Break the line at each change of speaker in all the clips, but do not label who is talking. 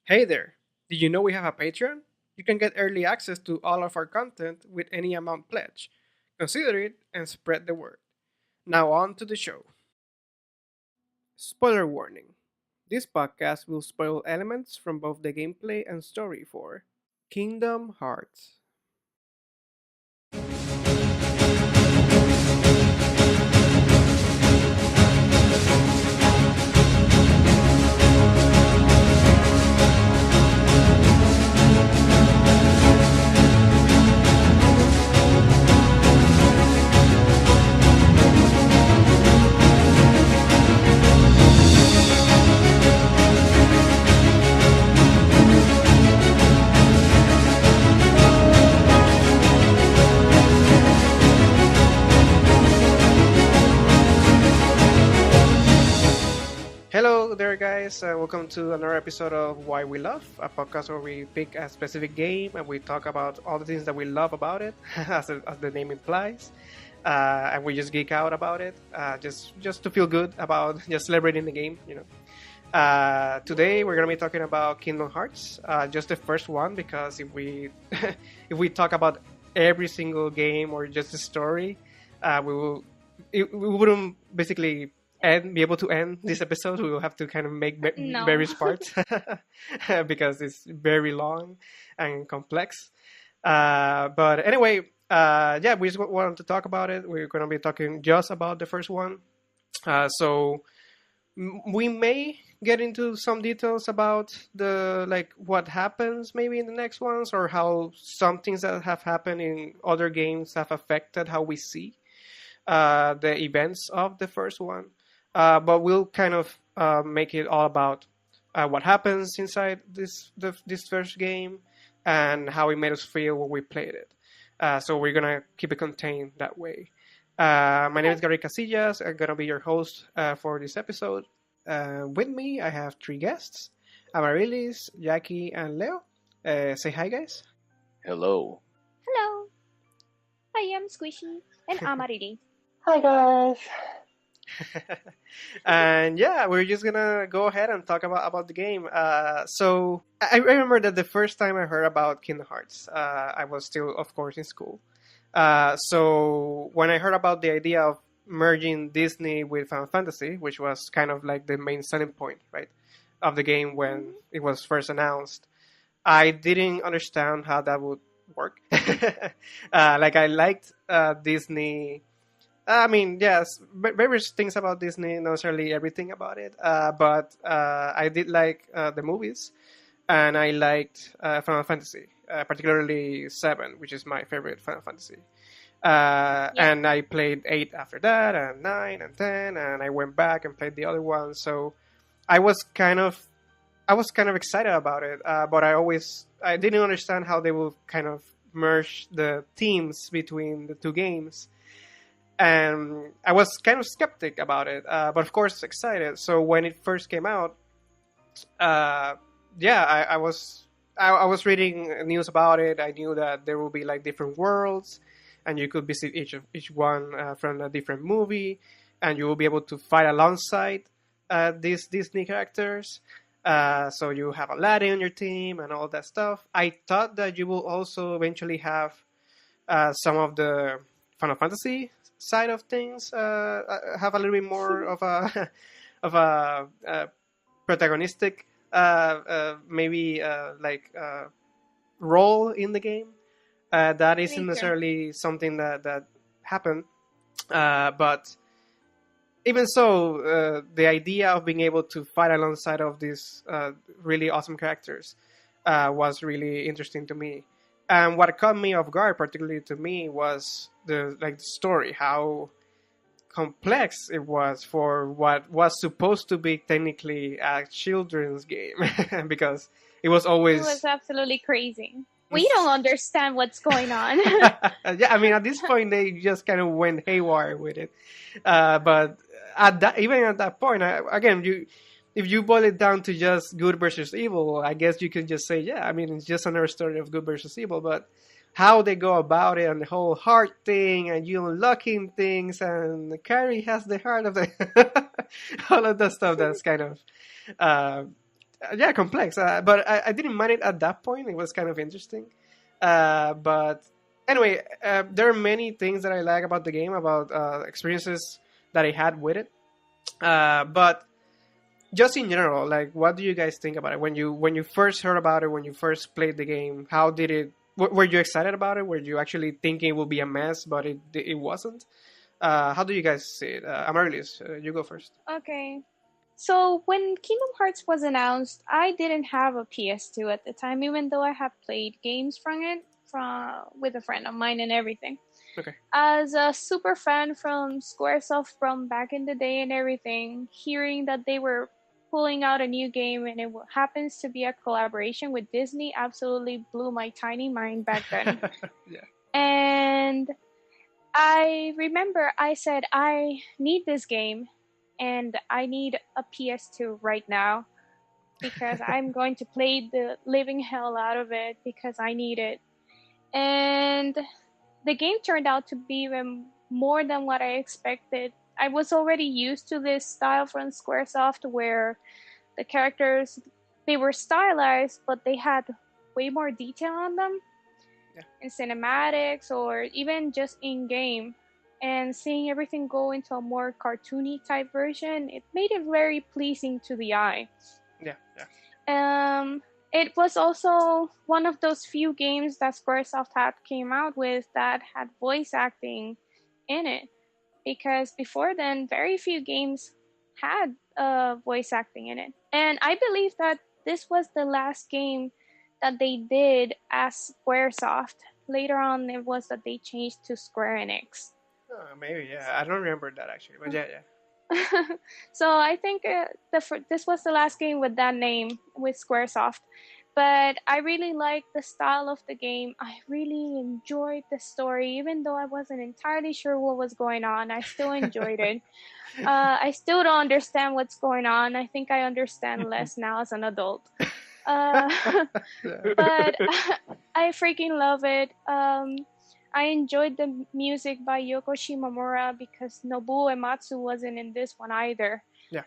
Hey there! Did you know we have a Patreon? You can get early access to all of our content with any amount pledge. Consider it and spread the word. Now on to the show. Spoiler warning. This podcast will spoil elements from both the gameplay and story for Kingdom Hearts. Hello there, guys. Welcome to another episode of Why We Love, a podcast where we pick a specific game and we talk about all the things that we love about it, as the name implies. And we just geek out about it, just to feel good about just celebrating the game. Today we're gonna be talking about Kingdom Hearts, just the first one, because if we if we talk about every single game or just the story, we wouldn't basically be able to end this episode. We will have to kind of make
No.
various parts because it's very long and complex. But anyway, yeah, we just wanted to talk about it. We're going to be talking just about the first one. So we may get into some details about the what happens maybe in the next ones, or how some things that have happened in other games have affected how we see the events of the first one. But we'll kind of make it all about what happens inside this first game and how it made us feel when we played it. So we're gonna keep it contained that way. My name is Gary Casillas. I'm gonna be your host for this episode. With me, I have three guests: Amarilys, Jackie, and Leo. Say hi, guys.
Hello.
Hello. I am Squishy and Amarilys.
Hi guys.
And yeah, we're just gonna go ahead and talk about the game. So I remember that the first time I heard about Kingdom Hearts, I was still, of course, in school. So when I heard about the idea of merging Disney with Final Fantasy, which was kind of like the main selling point, right, of the game when it was first announced, I didn't understand how that would work. I liked Disney. I mean, yes, various things about Disney, not necessarily everything about it. But I did like the movies, and I liked Final Fantasy, particularly 7, which is my favorite Final Fantasy. And I played 8 after that, and 9 and 10, and I went back and played the other ones. So I was kind of excited about it, but I didn't understand how they will kind of merge the themes between the two games. And I was kind of skeptic about it, but of course excited. So when it first came out, I was reading news about it. I knew that there will be like different worlds, and you could visit each one from a different movie, and you will be able to fight alongside these Disney characters. So you have Aladdin on your team and all that stuff. I thought that you will also eventually have some of the Final Fantasy side of things, have a little bit more of a protagonistic maybe role in the game. That isn't necessarily something that happened, but even so, the idea of being able to fight alongside of these really awesome characters was really interesting to me. And what caught me off guard, particularly to me, was the story, how complex it was for what was supposed to be technically a children's game, because it was always...
It was absolutely crazy. We don't understand what's going on.
Yeah, I mean, at this point, they just kind of went haywire with it. But even at that point, if you boil it down to just good versus evil, I guess you can just say, yeah, I mean, it's just another story of good versus evil. But how they go about it and the whole heart thing and you unlocking things and Carrie has the heart of the... all of that stuff that's kind of... Yeah, complex. But I didn't mind it at that point. It was kind of interesting. But anyway, there are many things that I like about the game, about experiences that I had with it. But just in general, like, what do you guys think about it when you first heard about it, when you first played the game? How did it? Were you excited about it? Were you actually thinking it would be a mess, but it wasn't? How do you guys see it? Amarilys, you go first.
Okay. So when Kingdom Hearts was announced, I didn't have a PS2 at the time, even though I have played games from it with a friend of mine and everything.
Okay.
As a super fan from Squaresoft from back in the day and everything, hearing that they were pulling out a new game and it happens to be a collaboration with Disney absolutely blew my tiny mind back then.
Yeah.
And I remember I said, I need this game and I need a PS2 right now because I'm going to play the living hell out of it because I need it. And the game turned out to be even more than what I expected. I was already used to this style from Squaresoft where the characters, they were stylized, but they had way more detail on them.
Yeah.
In cinematics or even just in game. And seeing everything go into a more cartoony type version, it made it very pleasing to the eye.
Yeah.
It was also one of those few games that Squaresoft had came out with that had voice acting in it, because before then, very few games had voice acting in it. And I believe that this was the last game that they did as Squaresoft. Later on, it was that they changed to Square Enix.
Maybe, yeah. I don't remember that actually, but yeah.
So I think this was the last game with that name with Squaresoft. But I really liked the style of the game. I really enjoyed the story, even though I wasn't entirely sure what was going on. I still enjoyed it. I still don't understand what's going on. I think I understand less now as an adult. But I freaking love it. I enjoyed the music by Yoko Shimomura because Nobuo Ematsu wasn't in this one either.
Yeah.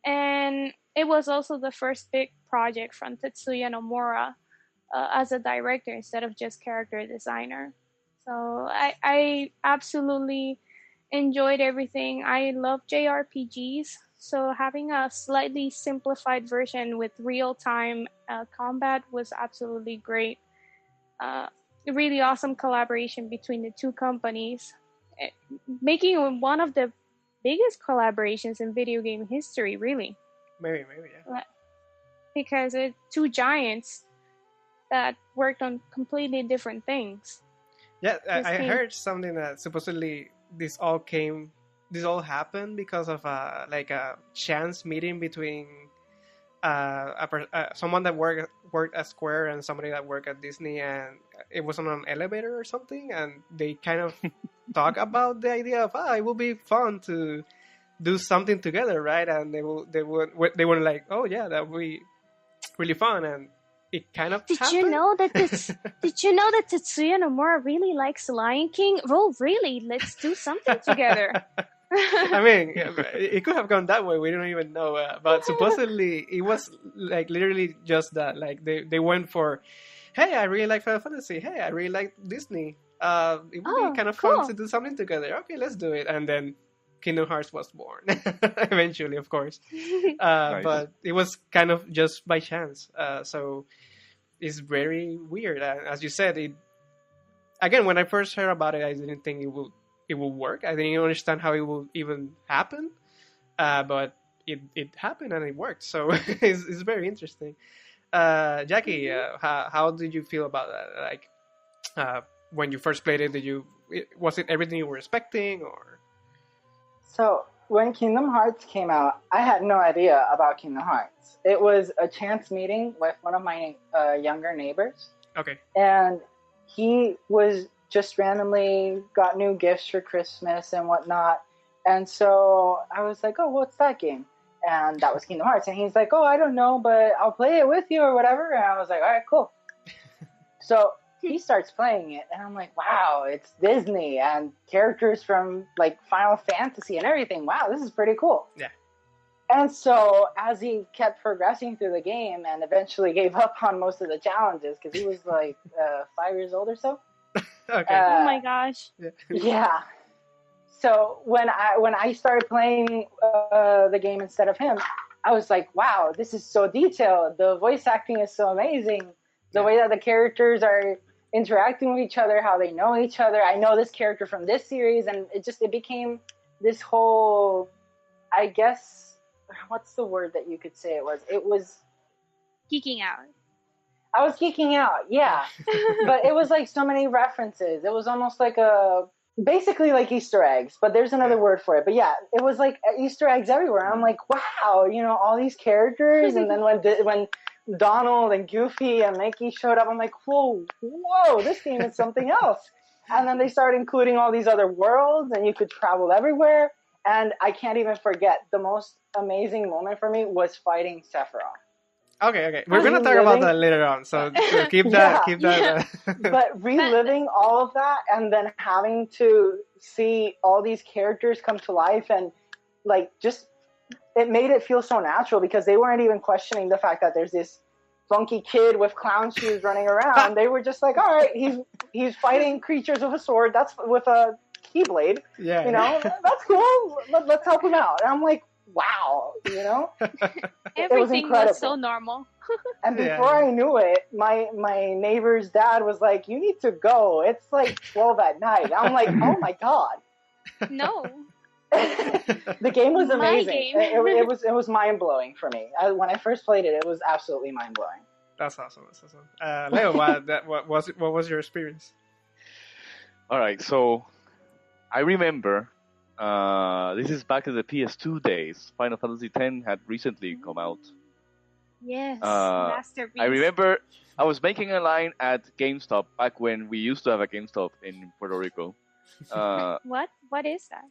And it was also the first big project from Tetsuya Nomura as a director instead of just character designer. So I absolutely enjoyed everything. I love JRPGs, so having a slightly simplified version with real-time combat was absolutely great. A really awesome collaboration between the two companies, making it one of the biggest collaborations in video game history, really.
Maybe, yeah.
Because it's two giants that worked on completely different things.
Yeah, I heard something that supposedly this all happened because of a chance meeting between someone that worked at Square and somebody that worked at Disney, and it was on an elevator or something, and they kind of talk about the idea of it will be fun to do something together, right? And they were like, oh yeah, that would be really fun, and it kind of happened.
Did you know that Tetsuya Nomura really likes Lion King? Oh, really? Let's do something together.
I mean, it could have gone that way. We don't even know. But supposedly, it was like literally just that. Like they went for, hey, I really like Final Fantasy. Hey, I really like Disney. It would be kind of fun to do something together. Okay, let's do it. And then Kingdom Hearts was born. Eventually, of course.
Nice.
But it was kind of just by chance. So it's very weird. As you said, again, when I first heard about it, I didn't think it will work. I didn't understand how it will even happen, but it happened and it worked. So it's very interesting. Jackie, how did you feel about that? Like when you first played it, was it everything you were expecting, or?
So when Kingdom Hearts came out, I had no idea about Kingdom Hearts. It was a chance meeting with one of my younger neighbors.
Okay.
And he was just randomly got new gifts for Christmas and whatnot. And so I was like, oh, what's that game? And that was Kingdom Hearts. And he's like, oh, I don't know, but I'll play it with you or whatever. And I was like, all right, cool. So he starts playing it, and I'm like, wow, it's Disney and characters from like Final Fantasy and everything. Wow, this is pretty cool.
Yeah.
And so as he kept progressing through the game and eventually gave up on most of the challenges because he was like 5 years old or so.
Okay.
Oh my gosh.
Yeah. So when I started playing the game instead of him, I was like, wow, this is so detailed. The voice acting is so amazing. The way that the characters are interacting with each other, how they know each other. I know this character from this series, and it became this whole, I guess, what's the word that you could say it was? It was
Geeking out.
I was geeking out, yeah. But it was like so many references. It was almost like basically like Easter eggs, but there's another word for it. But yeah, it was like Easter eggs everywhere. I'm like, wow, all these characters. And then when Donald and Goofy and Mickey showed up, I'm like, whoa, this game is something else. And then they started including all these other worlds, and you could travel everywhere. And I can't even forget, the most amazing moment for me was fighting Sephiroth.
Okay. We're gonna talk about that later on. So keep that.
But reliving all of that, and then having to see all these characters come to life, and like it made it feel so natural because they weren't even questioning the fact that there's this funky kid with clown shoes running around. They were just like, all right, he's fighting creatures with a sword. That's with a keyblade.
Yeah.
That's cool. Let's help him out. And I'm like, wow,
Everything was so normal.
And before I knew it, my neighbor's dad was like, you need to go. It's like 12 at night. I'm like, oh my God.
No.
The game was amazing.
My game.
It was mind-blowing for me. When I first played it, it was absolutely mind-blowing.
That's awesome. Leo, what was your experience?
All right, so I remember this is back in the PS2 days. Final Fantasy X had recently come out.
Yes, masterpiece.
I remember I was making a line at GameStop back when we used to have a GameStop in Puerto Rico.
What is that?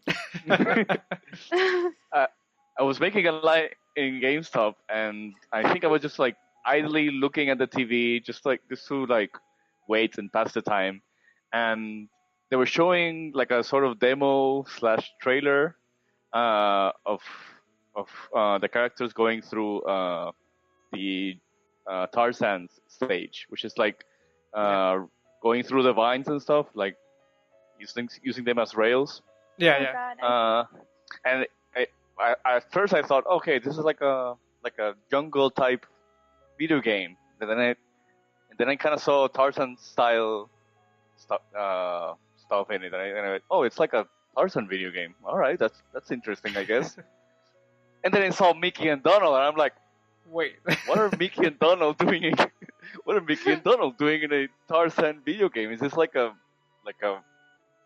I was making a line in GameStop, and I think I was just like idly looking at the TV, just to like wait and pass the time. And they were showing like a sort of demo / trailer of the characters going through the Tarzan stage, which is like going through the vines and stuff, like using them as rails.
Yeah.
And at first I thought, okay, this is like a jungle type video game. And then I kind of saw Tarzan style stuff in it, and I went, oh, it's like a Tarzan video game. All right, that's interesting, I guess. And then I saw Mickey and Donald, and I'm like,
wait,
what are Mickey and Donald doing? What are Mickey and Donald doing in a Tarzan video game? Is this like a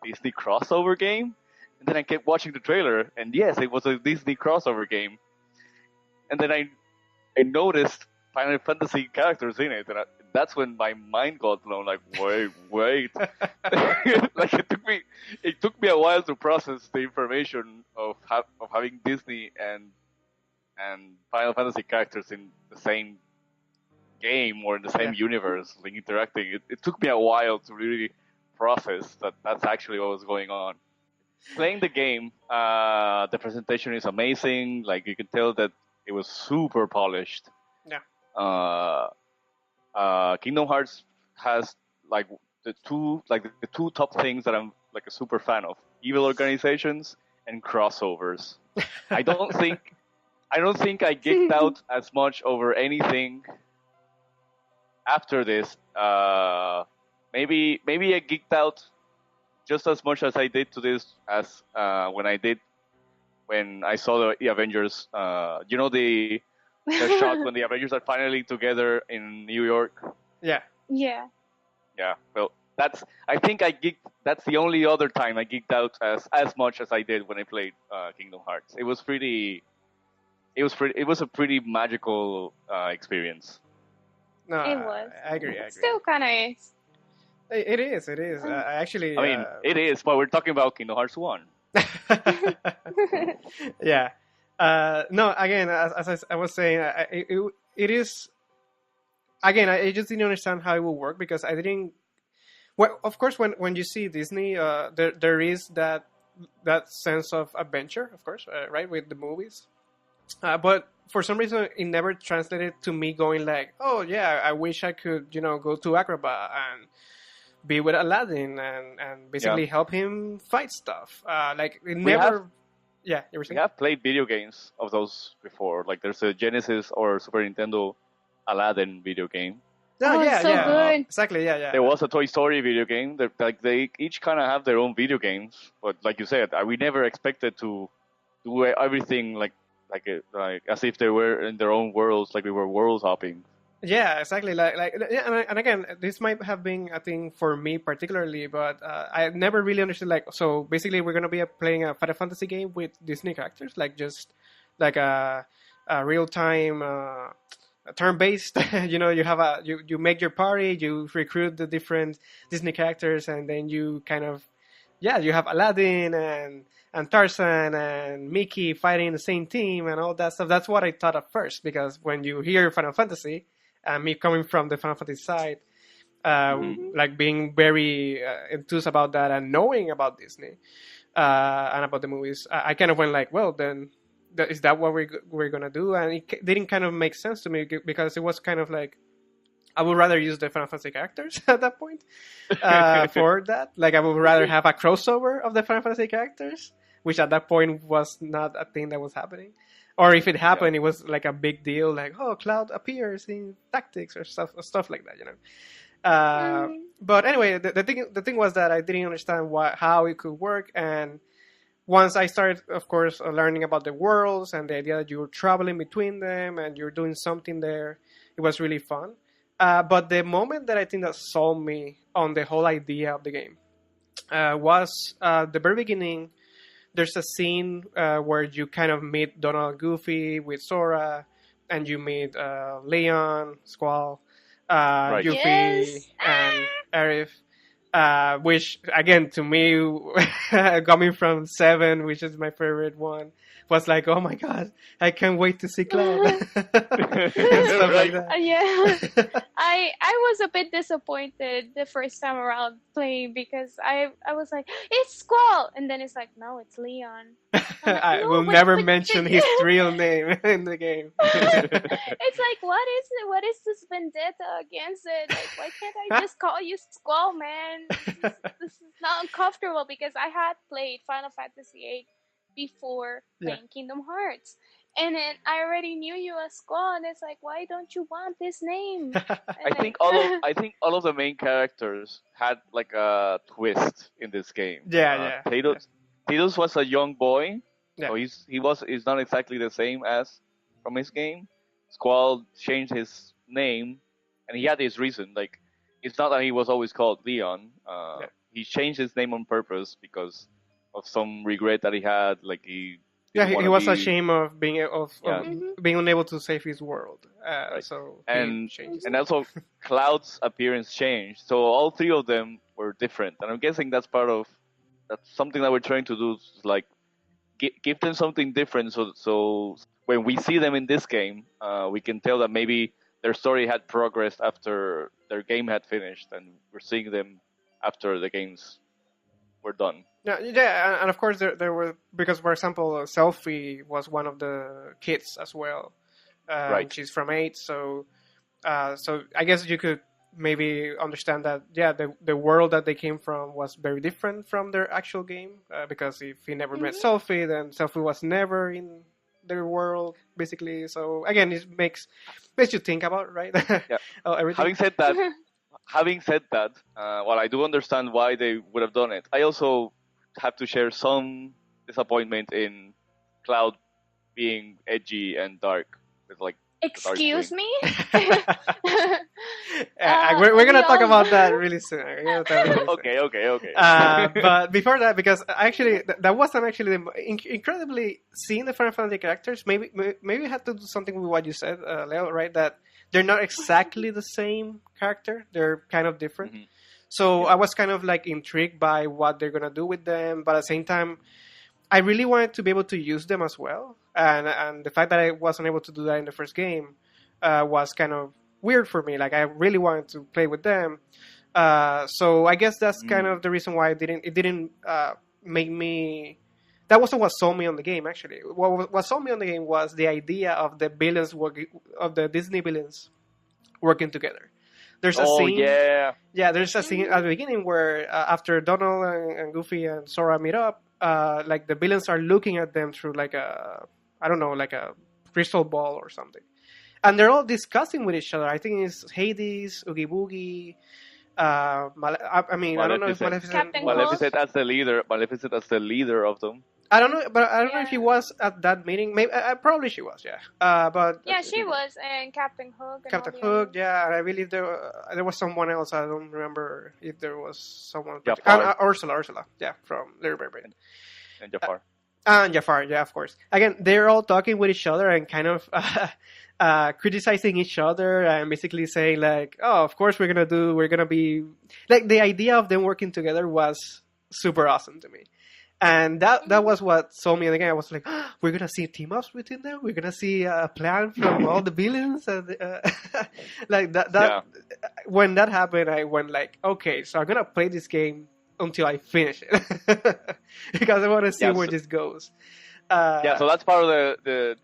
Disney crossover game? And then I kept watching the trailer, and yes, it was a Disney crossover game. And then I noticed Final Fantasy characters in it, and that's when my mind got blown. Like, wait, like it took me a while to process the information of having Disney and Final Fantasy characters in the same game or in the same universe, like interacting. It took me a while to really process that that's actually what was going on. Playing the game, the presentation is amazing. Like, you can tell that it was super polished.
Yeah.
Kingdom Hearts has like the two top things that I'm like a super fan of: evil organizations and crossovers. I don't think I geeked out as much over anything after this. Maybe I geeked out just as much as I did to this as when I saw the Avengers. The shot when the Avengers are finally together in New York.
Yeah.
Yeah.
Yeah. Well, that's the only other time I geeked out as much as I did when I played Kingdom Hearts. It was a pretty magical experience.
No,
It was.
I agree.
Still kind of is.
It is. Actually.
I mean, it is, but we're talking about Kingdom Hearts 1.
Yeah. No, again, as I was saying, it is. Again, I just didn't understand how it would work because I didn't. Well, of course, when you see Disney, there is that sense of adventure, of course, right, with the movies. But for some reason, it never translated to me going like, oh yeah, I wish I could, go to Agrabah and be with Aladdin and
Yeah,
basically help him fight stuff. Like it
we have
never. Yeah, you were
we
saying.
have played video games of those before. Like there's a Genesis or Super Nintendo Aladdin video game.
No,
Oh, it's
yeah,
so
yeah,
Uh,
good.
exactly, yeah, yeah.
there was a Toy Story video game. That like they each kind of have their own video games, but like you said, we never expected to do everything like as if they were in their own worlds, like we were world hopping.
Yeah, exactly. Like yeah, and again, this might have been a thing for me particularly, but I never really understood. Like, so basically, we're gonna be playing a Final Fantasy game with Disney characters, like just like a real time, turn based. You have you make your party, you recruit the different Disney characters, and then you kind of you have Aladdin and Tarzan and Mickey fighting the same team and all that stuff. That's what I thought at first, because when you hear Final Fantasy, me coming from the Final Fantasy side,
Mhm.
like being very enthused about that and knowing about Disney and about the movies, I kind of went like, well, then is that what we're gonna do? And it didn't kind of make sense to me, because it was kind of like I would rather use the Final Fantasy characters at that point for that. Like I would rather have a crossover of the Final Fantasy characters, which at that point was not a thing that was happening. Or if it happened, it was like a big deal, like, oh, Cloud appears in Tactics or stuff like that,
Mm-hmm.
But anyway, the thing was that I didn't understand how it could work, and once I started, of course, learning about the worlds and the idea that you're traveling between them and you're doing something there, it was really fun. But the moment that I think that sold me on the whole idea of the game was the very beginning. There's a scene where you kind of meet Donald Goofy with Sora, and you meet Leon, Squall,
Right.
Yuffie,
Yes.
and Arif. Which again, to me, coming from Seven, which is my favorite one, was like, oh my god, I can't wait to see Cloud and stuff like
Right.
that.
Yeah. I was a bit disappointed the first time around playing, because I was like, it's Squall, and then it's like, no, it's Leon. I'm like,
I
no,
will
but,
never
but,
mention
but
his real name in the game.
it's like, what is it? What is this vendetta against it? Like, why can't I just call you Squall, man? This is not uncomfortable, because I had played Final Fantasy VIII before playing Kingdom Hearts. And then I already knew you as Squall, and it's like, why don't you want this name?
I think all of the main characters had like a twist in this game.
Yeah.
Tidus was a young boy,
Yeah.
so he's not exactly the same as from his game. Squall changed his name, and he had his reason. Like it's not that he was always called Leon. He changed his name on purpose because of some regret that he had. Like he didn't
He
wanna
was
be-
ashamed of being
Yeah.
being unable to save his world.
Right.
So
And-
he changed his
And also, Cloud's appearance changed. So all three of them were different. And I'm guessing that's something that we're trying to do. Is like give them something different. So when we see them in this game, we can tell that maybe their story had progressed after their game had finished, and we're seeing them after the games were done.
Yeah, and of course there were, because for example, Selfie was one of the kids as well.
Right.
She's from 8, so I guess you could maybe understand that the world that they came from was very different from their actual game, because if he never met Selfie, then Selfie was never in their world basically. So again, it makes you think about, right?
Yeah.
Everything.
Having said that, while I do understand why they would have done it, I also have to share some disappointment in Cloud being edgy and dark with like.
Excuse me?
We're gonna talk about that really soon.
Okay.
But before that, because actually that wasn't actually incredibly seeing the Final Fantasy characters. Maybe it had to do something with what you said, Leo, right? That they're not exactly the same character. They're kind of different.
Mhm.
So I was kind of like intrigued by what they're gonna do with them, but at the same time, I really wanted to be able to use them as well. And the fact that I wasn't able to do that in the first game was kind of weird for me. Like I really wanted to play with them. So I guess that's kind of the reason why it didn't make me that wasn't what sold me on the game. Actually, what sold me on the game was the idea of the villains of the Disney villains working together. There's a scene. Yeah, there's a scene at the beginning where after Donald and Goofy and Sora meet up, like the villains are looking at them through like a, I don't know, like a crystal ball or something, and they're all discussing with each other. I think it's Hades, Oogie Boogie. I mean, I don't know if
Maleficent
as the leader. Maleficent as the leader of them.
I don't know, but I don't know if he was at that meeting. Maybe, probably she was, yeah. But
yeah, she was, and Captain Hook. And
Captain Hook, yeah. And I believe there was someone else. I don't remember if there was someone. Ursula, yeah, from Little Mermaid.
And Jafar.
And Jafar, yeah, of course. Again, they're all talking with each other and kind of criticizing each other and basically saying like, "Oh, of course we're gonna be like." The idea of them working together was super awesome to me. And that was what sold me in the game. I was like, oh, we're going to see team-ups between them. We're going to see a plan from all the villains. And, like that. Yeah. When that happened, I went like, okay, so I'm going to play this game until I finish it. Because I want to see where this goes.
So that's part of the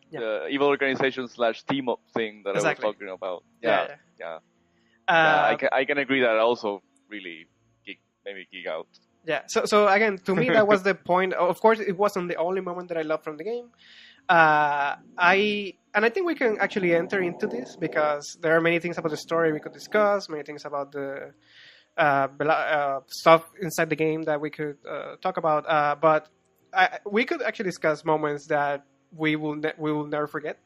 evil organization / team-up thing that I was talking about. Yeah. I can agree that I also really geek out.
Yeah, so again, to me, that was the point. Of course, it wasn't the only moment that I loved from the game. I think we can actually enter into this because there are many things about the story we could discuss, many things about the stuff inside the game that we could talk about. But we could actually discuss moments that we will never forget,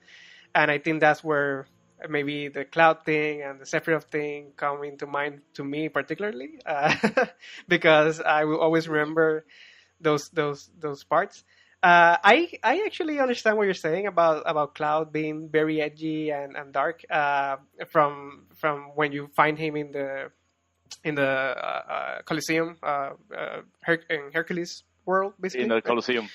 and I think that's where maybe the Cloud thing and the Sephiroth thing come into mind to me particularly, because I will always remember those parts. I actually understand what you're saying about Cloud being very edgy and dark from when you find him in the Colosseum, in Hercules world, basically.
In the Colosseum.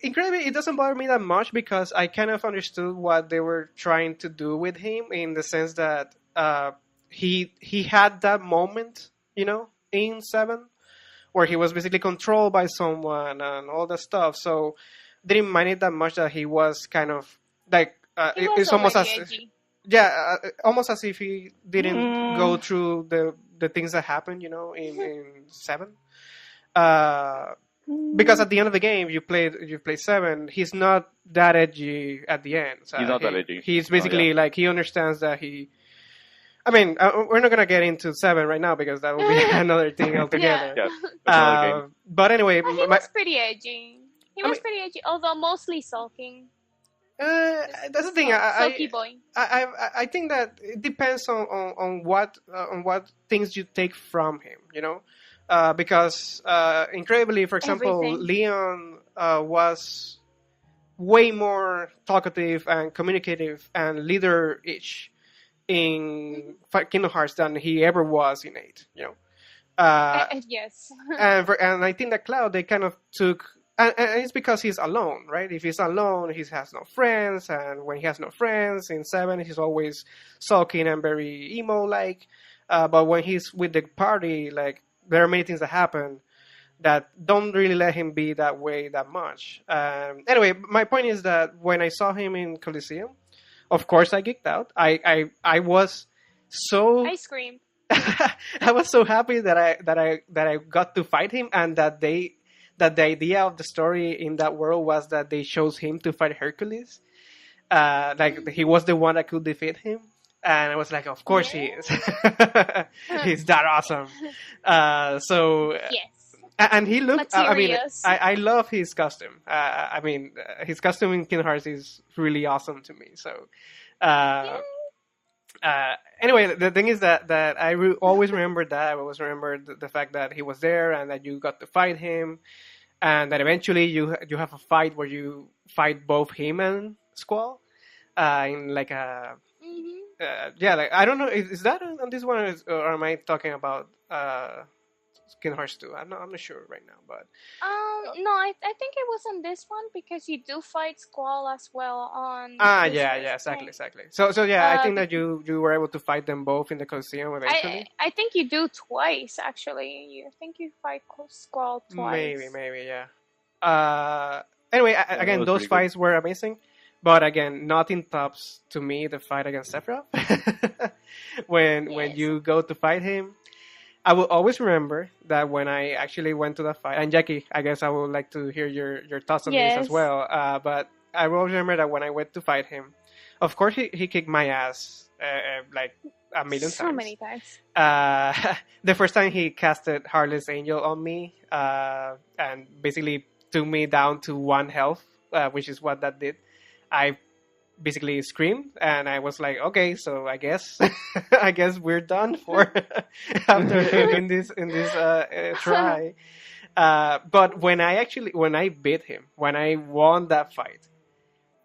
Incredibly, it doesn't bother me that much because I kind of understood what they were trying to do with him in the sense that he had that moment, in 7, where he was basically controlled by someone and all that stuff. So didn't mind it that much that he was kind of like it's almost as edgy. Almost as if he didn't go through the things that happened, in 7. Because at the end of the game, you play 7. He's not that edgy at the end. So
he's not that edgy.
He's basically like he understands that he. I mean, we're not gonna get into 7 right now because that would be another thing altogether. But anyway,
he was pretty edgy. He was pretty edgy, although mostly sulking.
That's the thing.
Sulky boy.
I think that it depends on what things you take from him. Because incredibly, for example, Leon was way more talkative and communicative and leader-ish in Kingdom Hearts than he ever was in 8.
Yes.
and I think that Cloud, they kind of took, and it's because he's alone, right? If he's alone, he has no friends, and when he has no friends in 7, he's always sulking and very emo-like. But when he's with the party, like, there are many things that happen that don't really let him be that way that much. Anyway, my point is that when I saw him in Coliseum, of course I geeked out. I was so...
I screamed.
I was so happy that I got to fight him, and that the idea of the story in that world was that they chose him to fight Hercules. Like he was the one that could defeat him. And I was like, of course he is. He's that awesome.
Yes.
And he looked, I love his costume. His costume in Kingdom Hearts is really awesome to me. So, anyway, the thing is that I always remembered that. I always remembered the fact that he was there and that you got to fight him. And that eventually you have a fight where you fight both him and Squall in like a... I don't know. Is that on this one, or am I talking about Kingdom Hearts 2? I'm not sure right now, but
No, I think it was on this one because you do fight Squall as well on this
Yeah,
first game.
exactly. So yeah, I think
Uh,
that you were able to fight them both in the Coliseum eventually.
I think you do twice actually. I think you fight Squall twice.
Maybe, yeah. Anyway,
Yeah, that
again,
was
those
pretty good.
fights were amazing, but again, nothing tops to me the fight against Sephiroth. when
Yes.
you go to fight him, I will always remember that when I actually went to that fight. And Jackie, I guess I would like to hear your thoughts on this as
Yes.
well. But I will always remember that when I went to fight him, of course he kicked my ass like a million
So
times.
many times.
The first time he casted Heartless Angel on me, and basically took me down to 1 health, which is what that did. I basically screamed, and I was like, okay, so I guess I guess we're done for after in this try. But when I beat him, when I won that fight,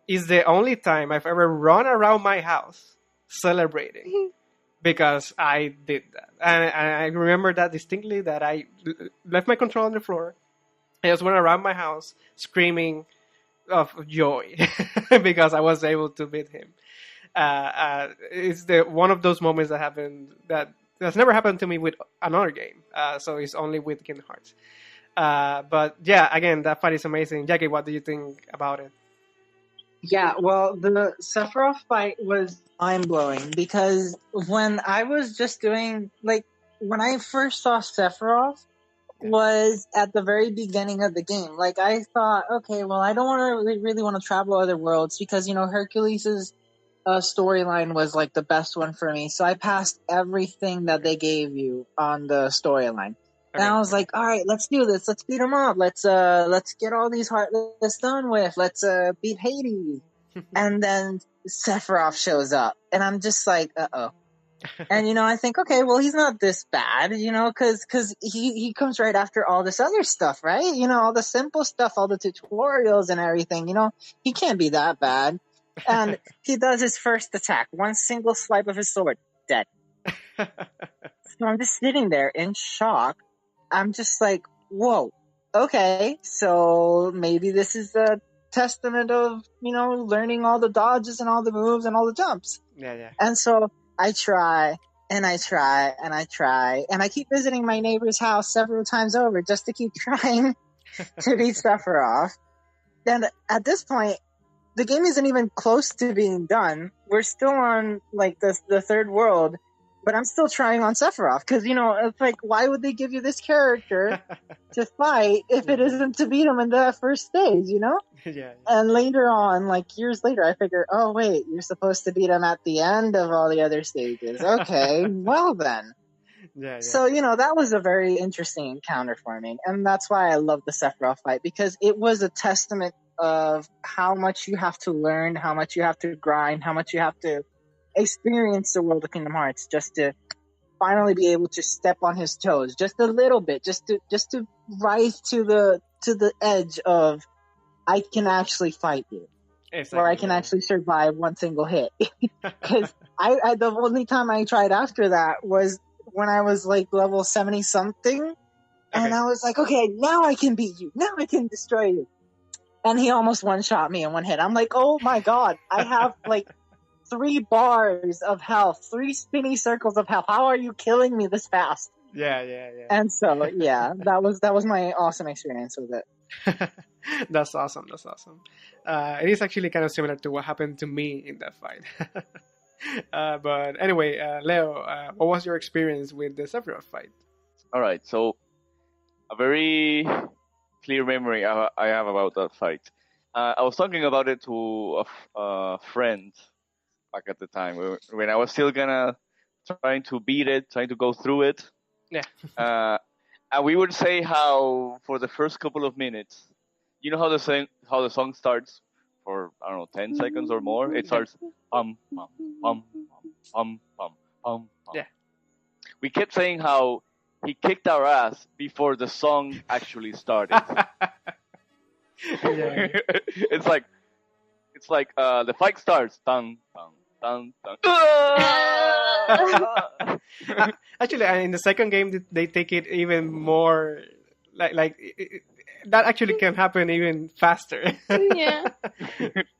is the only time I've ever run around my house celebrating because I did that. And I remember that distinctly, that I left my control on the floor. I just went around my house screaming of joy because I was able to beat him. It's one of those moments that happened that's never happened to me with another game. So it's only with Kingdom Hearts. But yeah, again, that fight is amazing. Jackie, what do you think about it?
Yeah, well, the Sephiroth fight was mind-blowing because when I was just doing, like, when I first saw Sephiroth was at the very beginning of the game. Like, I thought, okay, well, I don't really want to travel other worlds because, Hercules' storyline was, like, the best one for me. So I passed everything that they gave you on the storyline. And I was like, all right, let's do this. Let's beat him up. Let's get all these Heartless done with. Let's beat Hades. And then Sephiroth shows up, and I'm just like, uh-oh. And, I think, okay, well, he's not this bad, cause he comes right after all this other stuff, right? All the simple stuff, all the tutorials and everything, he can't be that bad. And he does his first attack, one single swipe of his sword, dead. So I'm just sitting there in shock. I'm just like, whoa, okay, so maybe this is a testament of, learning all the dodges and all the moves and all the jumps.
Yeah.
And so I try, and I try, and I try, and I keep visiting my neighbor's house several times over just to keep trying to beat Sephiroth. And at this point, the game isn't even close to being done. We're still on, like, the third world, but I'm still trying on Sephiroth, because, it's like, why would they give you this character to fight if it isn't to beat him in the first stage,
Yeah.
And later on, like, years later, I figure, oh, wait, you're supposed to beat him at the end of all the other stages. Okay, well then.
Yeah.
So, that was a very interesting encounter for me, and that's why I love the Sephiroth fight, because it was a testament of how much you have to learn, how much you have to grind, how much you have to experience the world of Kingdom Hearts just to finally be able to step on his toes just a little bit, just to rise to the edge of, I can actually fight you, or I can actually survive one single hit. Because I the only time I tried after that was when I was like level 70 something, and I was like, okay, now I can beat you, now I can destroy you, and he almost one shot me in one hit. I'm like, oh my god, I have like 3 bars of health, 3 spinny circles of health. How are you killing me this fast?
Yeah.
And so, yeah, that was my awesome experience with it.
That's awesome. It is actually kind of similar to what happened to me in that fight. But anyway, Leo, what was your experience with the Sephiroth fight?
All right, so a very clear memory I have about that fight. I was talking about it to a friend back at the time when I was still trying to beat it, trying to go through it.
Yeah.
And we would say how for the first couple of minutes, you know how the song starts for, I don't know, 10 seconds or more. It starts pum pum pum pum pum pum.
Yeah.
We kept saying how he kicked our ass before the song actually started.
Yeah.
It's like the fight starts. Dun dun dun dun.
Actually, in the second game, they take it even more like that actually can happen even faster.
Yeah.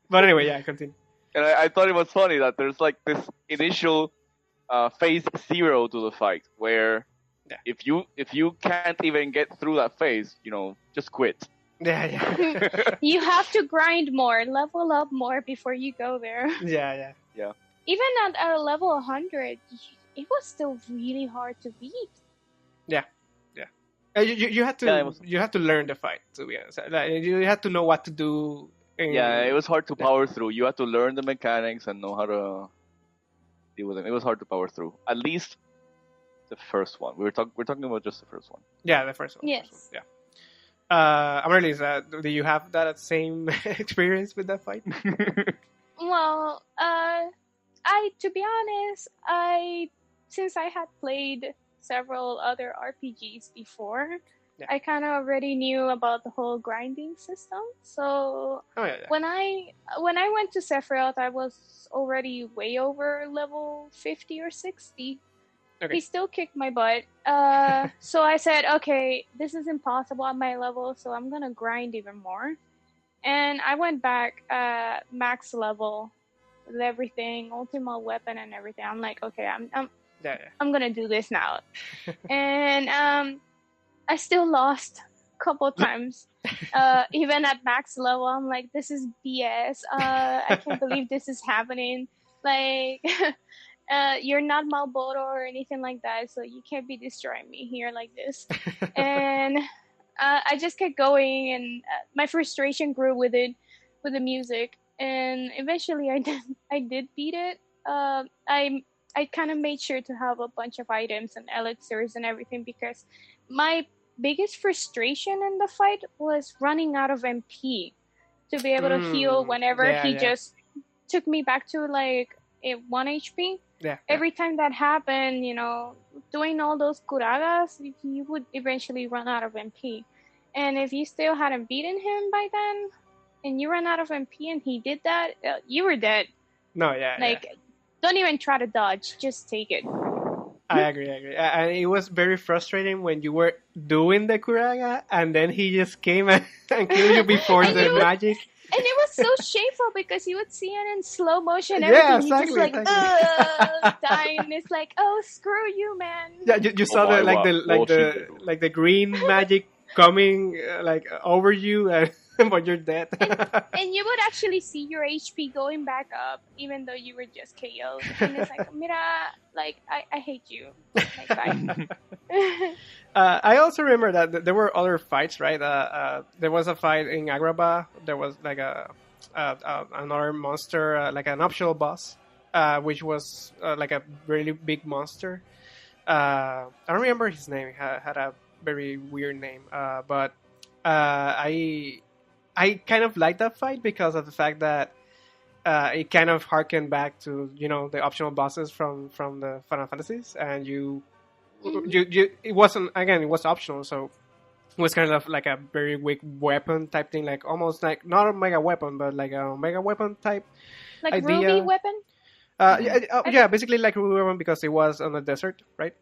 But anyway, yeah, continue.
And I thought it was funny that there's like this initial phase 0 to the fight, where
Yeah.
if you can't even get through that phase, just quit.
Yeah.
You have to grind more, level up more before you go there.
Yeah.
Even at a level 100, it was still really hard to beat.
Yeah. You had to you had to learn the fight, to be honest. Like, you had to know what to do.
Yeah, it was hard to power through. You had to learn the mechanics and know how to deal with them. It was hard to power through. At least the first one. We're talking about just the first one.
Yeah, the first one.
Yes.
Yeah. Amarilys, do you have that same experience with that fight?
Well, to be honest, since I had played several other RPGs before,
Yeah.
I kind of already knew about the whole grinding system. So when I went to Sephiroth, I was already way over level 50 or 60.
Okay.
He still kicked my butt. So I said, okay, this is impossible at my level, so I'm gonna grind even more. And I went back max level with everything, ultimate weapon and everything. I'm like, okay, I'm gonna do this now. And I still lost a couple times. Even at max level, I'm like, this is BS. I can't believe this is happening. Like, you're not Malboro or anything like that, so you can't be destroying me here like this. And I just kept going, and my frustration grew with it, with the music. And eventually, I did beat it. I kind of made sure to have a bunch of items and elixirs and everything, because my biggest frustration in the fight was running out of MP to be able to heal whenever he just took me back to like 1 HP. Every time that happened, doing all those kuragas, you would eventually run out of MP. And if you still hadn't beaten him by then, and you ran out of MP and he did that, you were dead.
No,
don't even try to dodge, just take it.
I agree. And it was very frustrating when you were doing the kuraga, and then he just came and killed you before the magic.
And it was so shameful because you would see it in slow motion. Everything.
Yeah, exactly.
You just dying. It's like, oh, screw you, man.
Yeah, you saw the green magic coming over you, but you're dead.
And you would actually see your HP going back up, even though you were just KO'd. And it's like, mira, I hate you. Like, bye.
I also remember that there were other fights, right? There was a fight in Agrabah. There was like another monster, like an optional boss, which was like a really big monster. I don't remember his name. He had a very weird name, but I kind of liked that fight because of the fact that it kind of harkened back to the optional bosses from the Final Fantasies, and you it was optional, so it was kind of like a very weak weapon type thing, like almost like not a mega weapon, but like a mega weapon type
like
idea.
Ruby weapon.
Basically like Ruby weapon, because it was on the desert, right?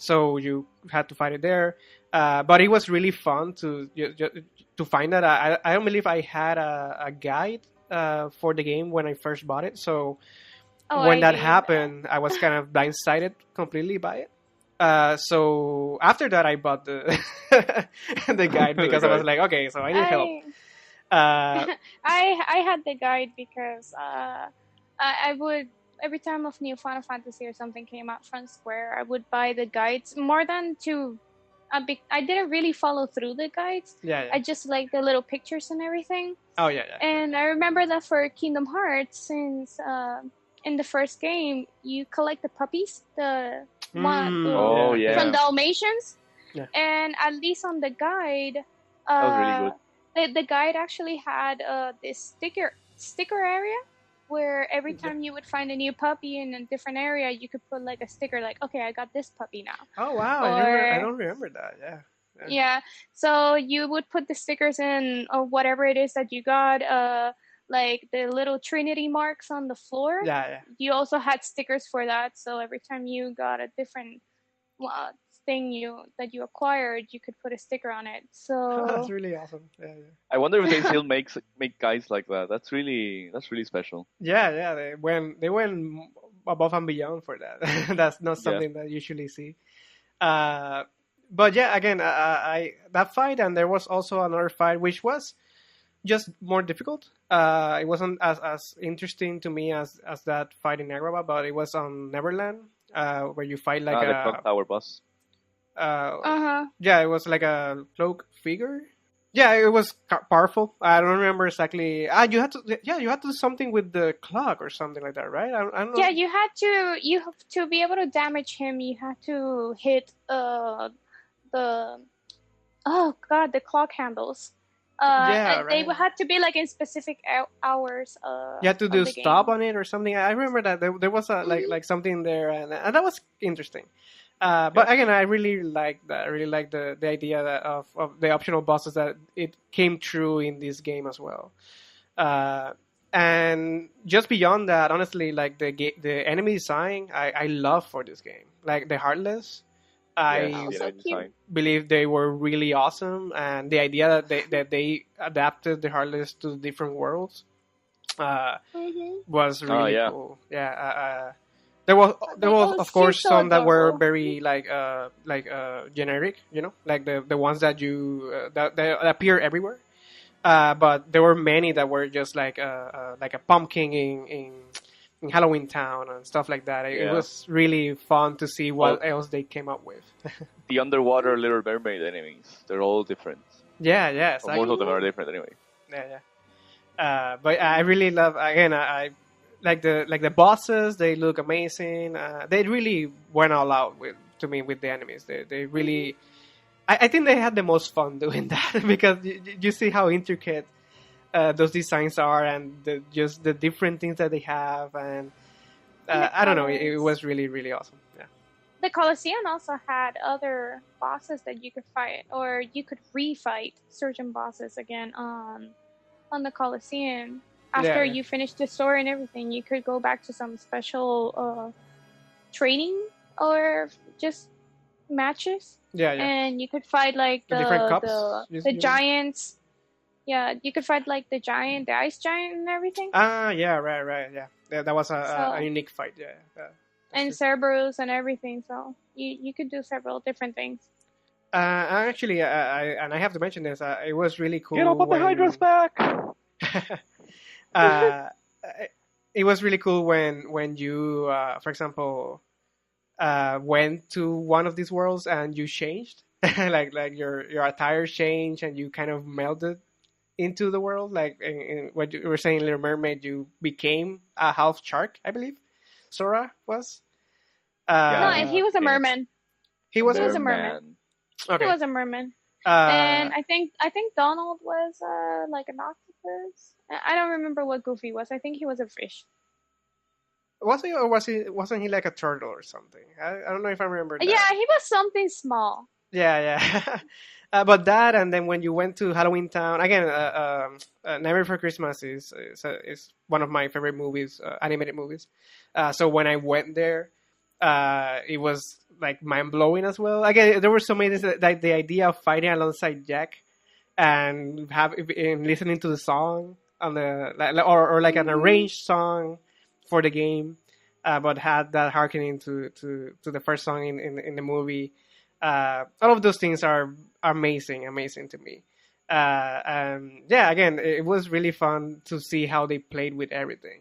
So you had to fight it there, but it was really fun to find that. I don't believe I had a guide for the game when I first bought it, so when that happened, I was kind of blindsided completely by it. So after that, I bought the the guide because I was like, okay, so I need help.
I had the guide because I would, every time of new Final Fantasy or something came out from Square, I would buy the guides more than to. I didn't really follow through the guides.
Yeah.
I just like the little pictures and everything.
Oh yeah.
And I remember that for Kingdom Hearts, since in the first game you collect the puppies, from Dalmatians.
Yeah.
And at least on the guide,
that was really good.
The guide actually had this sticker area where every time you would find a new puppy in a different area, you could put like a sticker, like, okay, I got this puppy now.
Oh wow, I don't remember that.
Yeah, so you would put the stickers in, or whatever it is that you got, like the little Trinity marks on the floor.
Yeah.
You also had stickers for that, so every time you got a different thing that you acquired, you could put a sticker on it. So
That's really awesome. Yeah.
I wonder if they still make guides like that. That's really special.
Yeah. They went above and beyond for that. That's not
Yeah.
something that you usually see. But yeah, again, I that fight, and there was also another fight which was just more difficult. It wasn't as interesting to me as that fight in Agrabah, but it was on Neverland, where you fight like
The clock tower boss.
Yeah, it was like a cloak figure. Yeah, it was powerful. I don't remember exactly. You had to do something with the clock or something like that, right? I don't know.
yeah, you have to be able to damage him. You had to hit the the clock handles.
Yeah,
They
right.
had to be like in specific hours.
You had to
of
do
the
stop
game.
on it or something. I remember that there was a like something there, and that was interesting. But again, I really like that. I really like the idea of the optional bosses that it came true in this game as well. And just beyond that, honestly, like the enemy design, I love for this game. Like the Heartless, I
Yes, the
so
enemy
cute.
design.
believe they were really awesome, and the idea that they adapted the Heartless to different worlds was really
yeah.
cool. Yeah. There was of course
she's so
some that were
adorable.
very generic, like the ones that you that appear everywhere. But there were many that were just like a pumpkin in Halloween Town and stuff like that. It
Yeah.
was really fun to see what else they came up with.
The underwater Little Mermaid enemies. They're all different.
Yeah,
Or most of them are different anyway.
Yeah. But I really love, again, I like the bosses. They look amazing. They really went all out with the enemies. They really, I think they had the most fun doing that because you see how intricate those designs are, and just the different things that they have, and I don't know, it was really, really awesome. Yeah.
The Colosseum also had other bosses that you could fight, or you could refight certain bosses again on the Colosseum. After
Yeah.
you finish the story and everything, you could go back to some special training or just matches,
Yeah.
and you could fight like
The different cups,
the giants. Yeah, you could fight like the ice giant and everything.
Yeah, right. Yeah, that was a unique fight. Yeah.
And Cerberus and everything. So you could do several different things.
Actually, I have to mention this. It was really cool.
Get up on the Hydra's back!
It was really cool when you, for example, went to one of these worlds and you changed, like your attire changed and you kind of melded into the world. Like in what you were saying, Little Mermaid, you became a half shark, I believe. Sora was.
No, he was a merman.
He was
a merman.
Okay.
He was a merman. And I think Donald was like an octopus. I don't remember what Goofy was. I think he was a fish.
Was he, or wasn't he like a turtle or something? I don't know if I remember that.
Yeah, he was something small.
Yeah. But that, and then when you went to Halloween Town again, Nightmare Before Christmas is one of my favorite movies, animated movies. So when I went there, it was like mind blowing as well. Again, there were so many things like the idea of fighting alongside Jack and listening to the song on the or like an arranged song for the game, but had that harkening to the first song in the movie. All of those things are amazing to me. And yeah, again, it was really fun to see how they played with everything.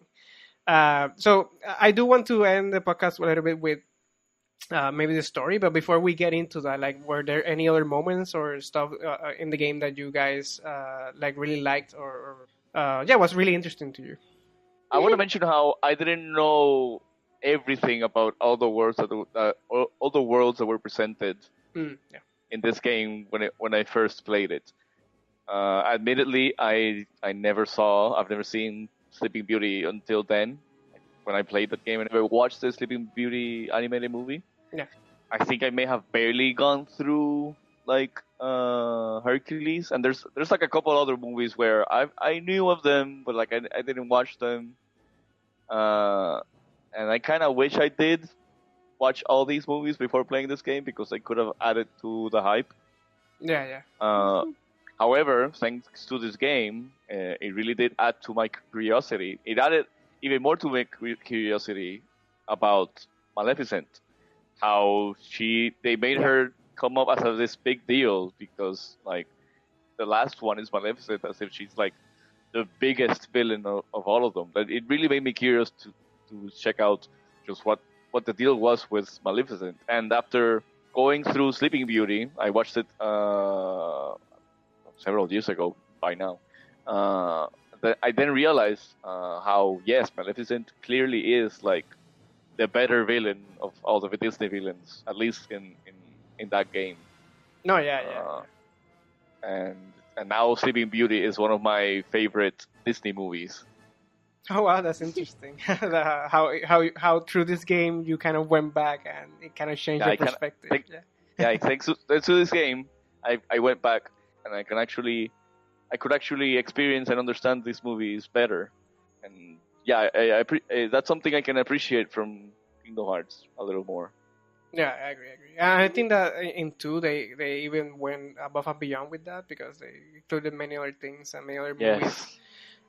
So I do want to end the podcast a little bit with maybe the story, but before we get into that, like, were there any other moments or stuff in the game that you guys like really liked or was really interesting to you?
I want to mention how I didn't know everything about all the worlds all the worlds that were presented in this game when I first played it. Admittedly, I've never seen Sleeping Beauty until then. When I played that game, I never watched the Sleeping Beauty animated movie.
Yeah,
I think I may have barely gone through like Hercules, and there's like a couple other movies where I knew of them, but like I didn't watch them. And I kind of wish I did, watch all these movies before playing this game because I could have added to the hype.
Yeah.
However, thanks to this game, it really did add to my curiosity. It added even more to my curiosity about Maleficent. How they made her come up as this big deal because like the last one is Maleficent, as if she's like the biggest villain of all of them. But it really made me curious to check out just what the deal was with Maleficent. And after going through Sleeping Beauty, I watched it several years ago by now. I then realized how yes, Maleficent clearly is like the better villain of all the Disney villains, at least in that game.
No, yeah.
And now Sleeping Beauty is one of my favorite Disney movies.
Oh wow, that's interesting. How through this game you kind of went back and it kind of changed your perspective.
Thanks to this game, I went back and I could actually experience and understand these movies better. And yeah, that's something I can appreciate from Kingdom Hearts a little more.
Yeah, I agree. I think that in 2 they even went above and beyond with that because they included many other things and many other movies.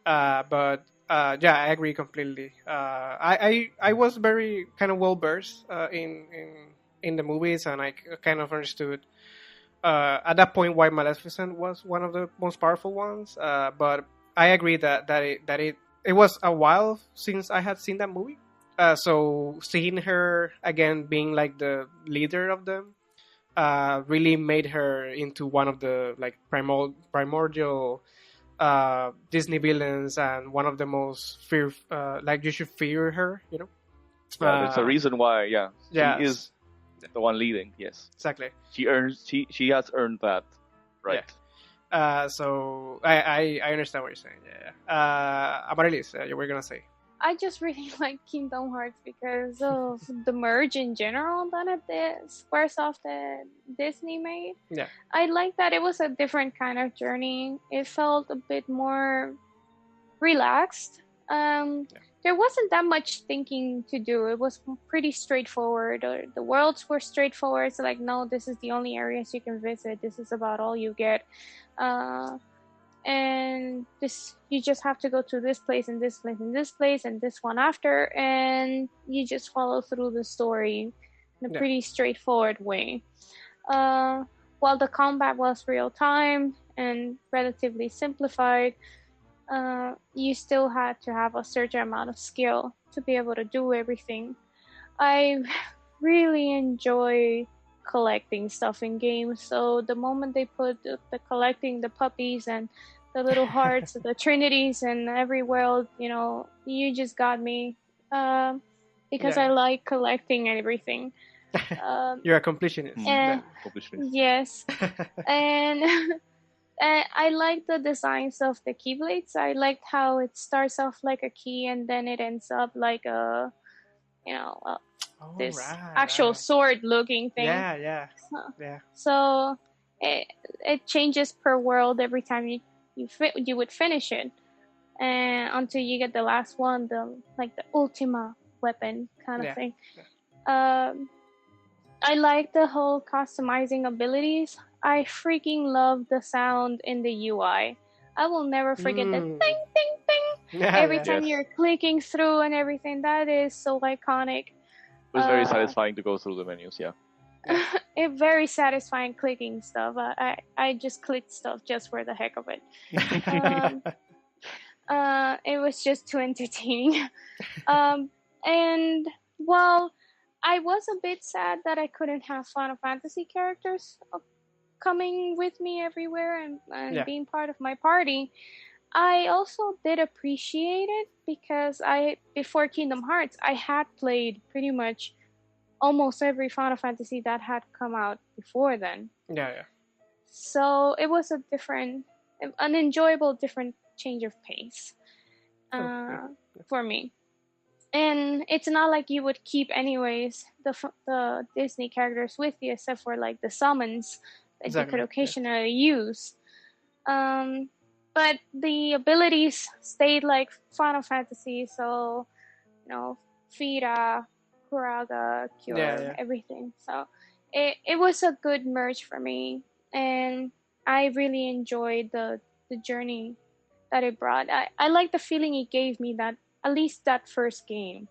But yeah, I agree completely. I was very kind of well versed in the movies, and I kind of understood at that point why Maleficent was one of the most powerful ones. But I agree that it was a while since I had seen that movie. So seeing her again being like the leader of them really made her into one of the like primordial Disney villains and one of the most like you should fear her, you know.
There's a reason why. She is the one leading. Yes,
exactly.
She has earned that, right?
Yeah. So I understand what you're saying. Yeah. Amarilys, you were gonna say.
I just really like Kingdom Hearts because of the merge in general that the Squaresoft and Disney made.
Yeah.
I like that it was a different kind of journey. It felt a bit more relaxed. There wasn't that much thinking to do. It was pretty straightforward. The worlds were straightforward. So like, no, this is the only areas you can visit. This is about all you get. And you just have to go to this place and this place and this place and this one after, and you just follow through the story in a pretty straightforward way. While the combat was real time and relatively simplified, you still had to have a certain amount of skill to be able to do everything. I really enjoy collecting stuff in games, so the moment they put the collecting the puppies and the little hearts, the trinities in every world, you just got me, because I like collecting everything.
You're a completionist.
Yes. And I like the designs of the keyblades. I liked how it starts off like a key and then it ends up like a actual sword-looking thing.
Yeah.
So it changes per world every time you would finish it, and until you get the last one, the ultima weapon kind of thing. I like the whole customizing abilities. I freaking love the sound in the UI. I will never forget the ting ting ting every time you're clicking through and everything. That is so iconic.
It was very satisfying to go through the menus,
It's very satisfying clicking stuff. I just clicked stuff just for the heck of it. It was just too entertaining. And while I was a bit sad that I couldn't have Final Fantasy characters coming with me everywhere and being part of my party, I also did appreciate it because before Kingdom Hearts, I had played pretty much almost every Final Fantasy that had come out before then.
Yeah.
So it was an enjoyable different change of pace for me. And it's not like you would keep anyways the Disney characters with you, except for like the summons that you could occasionally use. But the abilities stayed like Final Fantasy, so Fira, Curaga, Cure,
Yeah.
everything. So it was a good merge for me, and I really enjoyed the journey that it brought. I like the feeling it gave me, that at least that first game.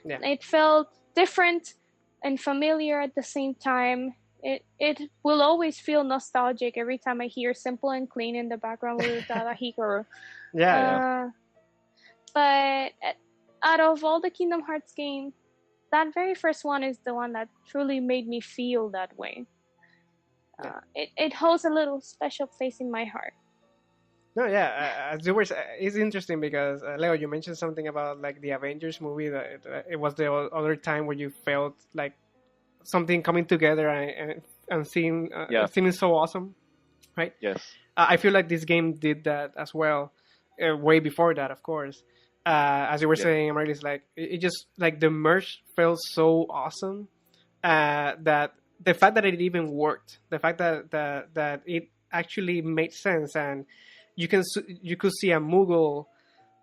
Yeah.
It felt different and familiar at the same time. It will always feel nostalgic every time I hear Simple and Clean in the background with Hikaru.
Yeah.
But out of all the Kingdom Hearts games, that very first one is the one that truly made me feel that way. It holds a little special place in my heart.
No, yeah, as you were, it's interesting because Leo, you mentioned something about like the Avengers movie, that it was the other time where you felt like something coming together and seeing seeming so awesome, right?
Yes.
I feel like this game did that as well, way before that, of course. As you were saying, Amarilys, like it just like the merch felt so awesome that the fact that it even worked, the fact that it actually made sense, and you could see a Moogle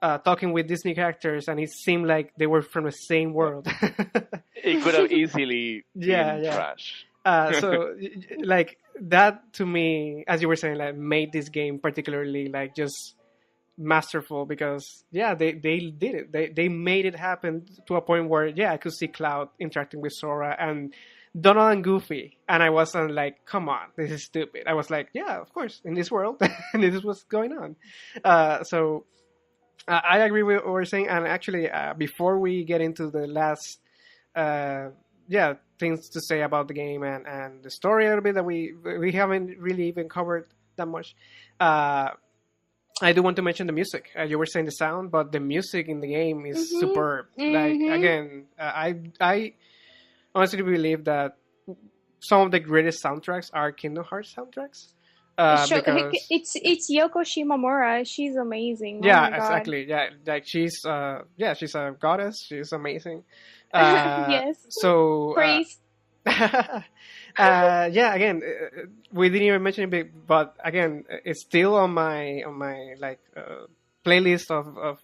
talking with Disney characters, and it seemed like they were from the same world.
It could have easily been trash.
So like that to me, as you were saying, like made this game particularly like just masterful, because they did it. They made it happen to a point where I could see Cloud interacting with Sora and Donald and Goofy, and I wasn't like, come on, this is stupid. I was like, yeah, of course, in this world, and this is what's going on. So I agree with what we're saying, and actually, before we get into the last, things to say about the game and the story a little bit that we haven't really even covered that much. I do want to mention the music. You were saying the sound, but the music in the game is superb. Like again, I honestly believe that some of the greatest soundtracks are Kingdom Hearts soundtracks. Because
it's Yoko Shimomura. She's amazing.
Yeah, exactly. Yeah, like she's a goddess. She's amazing.
Yes.
So
praise.
Again, we didn't even mention it, but again, it's still on my like playlist of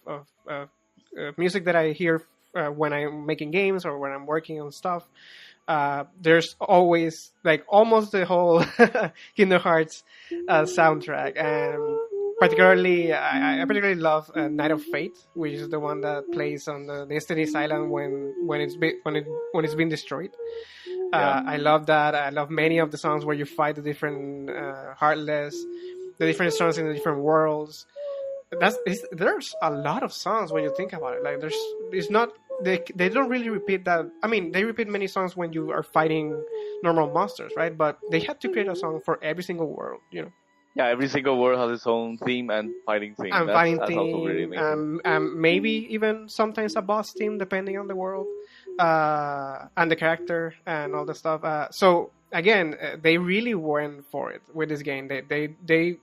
music that I hear when I'm making games or when I'm working on stuff. There's always like almost the whole Kingdom Hearts soundtrack, and particularly I particularly love Night of Fate, which is the one that plays on the Destiny's Island when it's been destroyed. I love that. I love many of the songs where you fight the different Heartless, the different songs in the different worlds. There's a lot of songs when you think about it. Like they don't really repeat that. I mean, they repeat many songs when you are fighting normal monsters, right? But they had to create a song for every single world, you know.
Yeah, every single world has its own theme and fighting theme. That's also really amazing.
Maybe even sometimes a boss theme, depending on the world and the character and all the stuff. So again, they really went for it with this game. They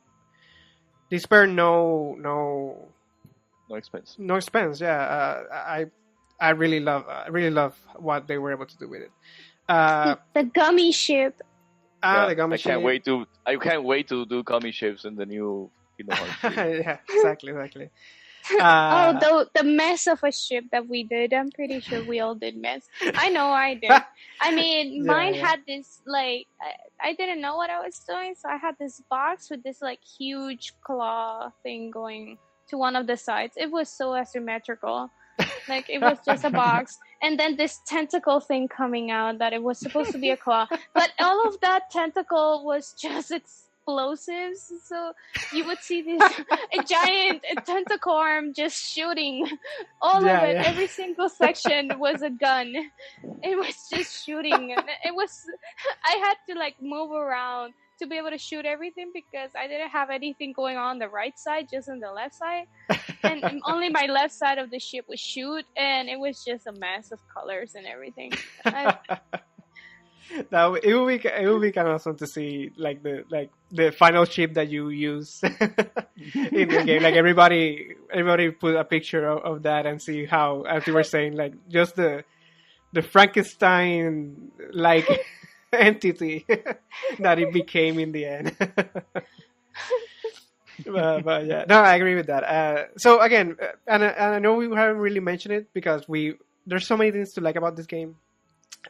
spared no
expense.
No expense. Yeah, I really love what they were able to do with it.
The gummy ship.
The gummy ship.
I can't wait to do gummy ships in the new Kingdom Hearts.
Yeah, exactly.
The mess of a ship that we did. I'm pretty sure we all did mess. I know I did. I mean, mine had this like I didn't know what I was doing, so I had this box with this like huge claw thing going to one of the sides. It was so asymmetrical. Like it was just a box, and then this tentacle thing coming out that it was supposed to be a claw, but all of that tentacle was just explosives. So you would see this a giant tentacle arm just shooting all of it.
Yeah.
Every single section was a gun. It was just shooting. It was. I had to like move around to be able to shoot everything because I didn't have anything going on the right side, just on the left side. And only my left side of the ship would shoot, and it was just a mess of colors and everything.
Now it would be kind of awesome to see like the final ship that you use in the game. Like everybody put a picture of that and see how, as you were saying, like just the Frankenstein like entity that it became in the end. But yeah, no, I agree with that. So again, and I know we haven't really mentioned it because there's so many things to like about this game.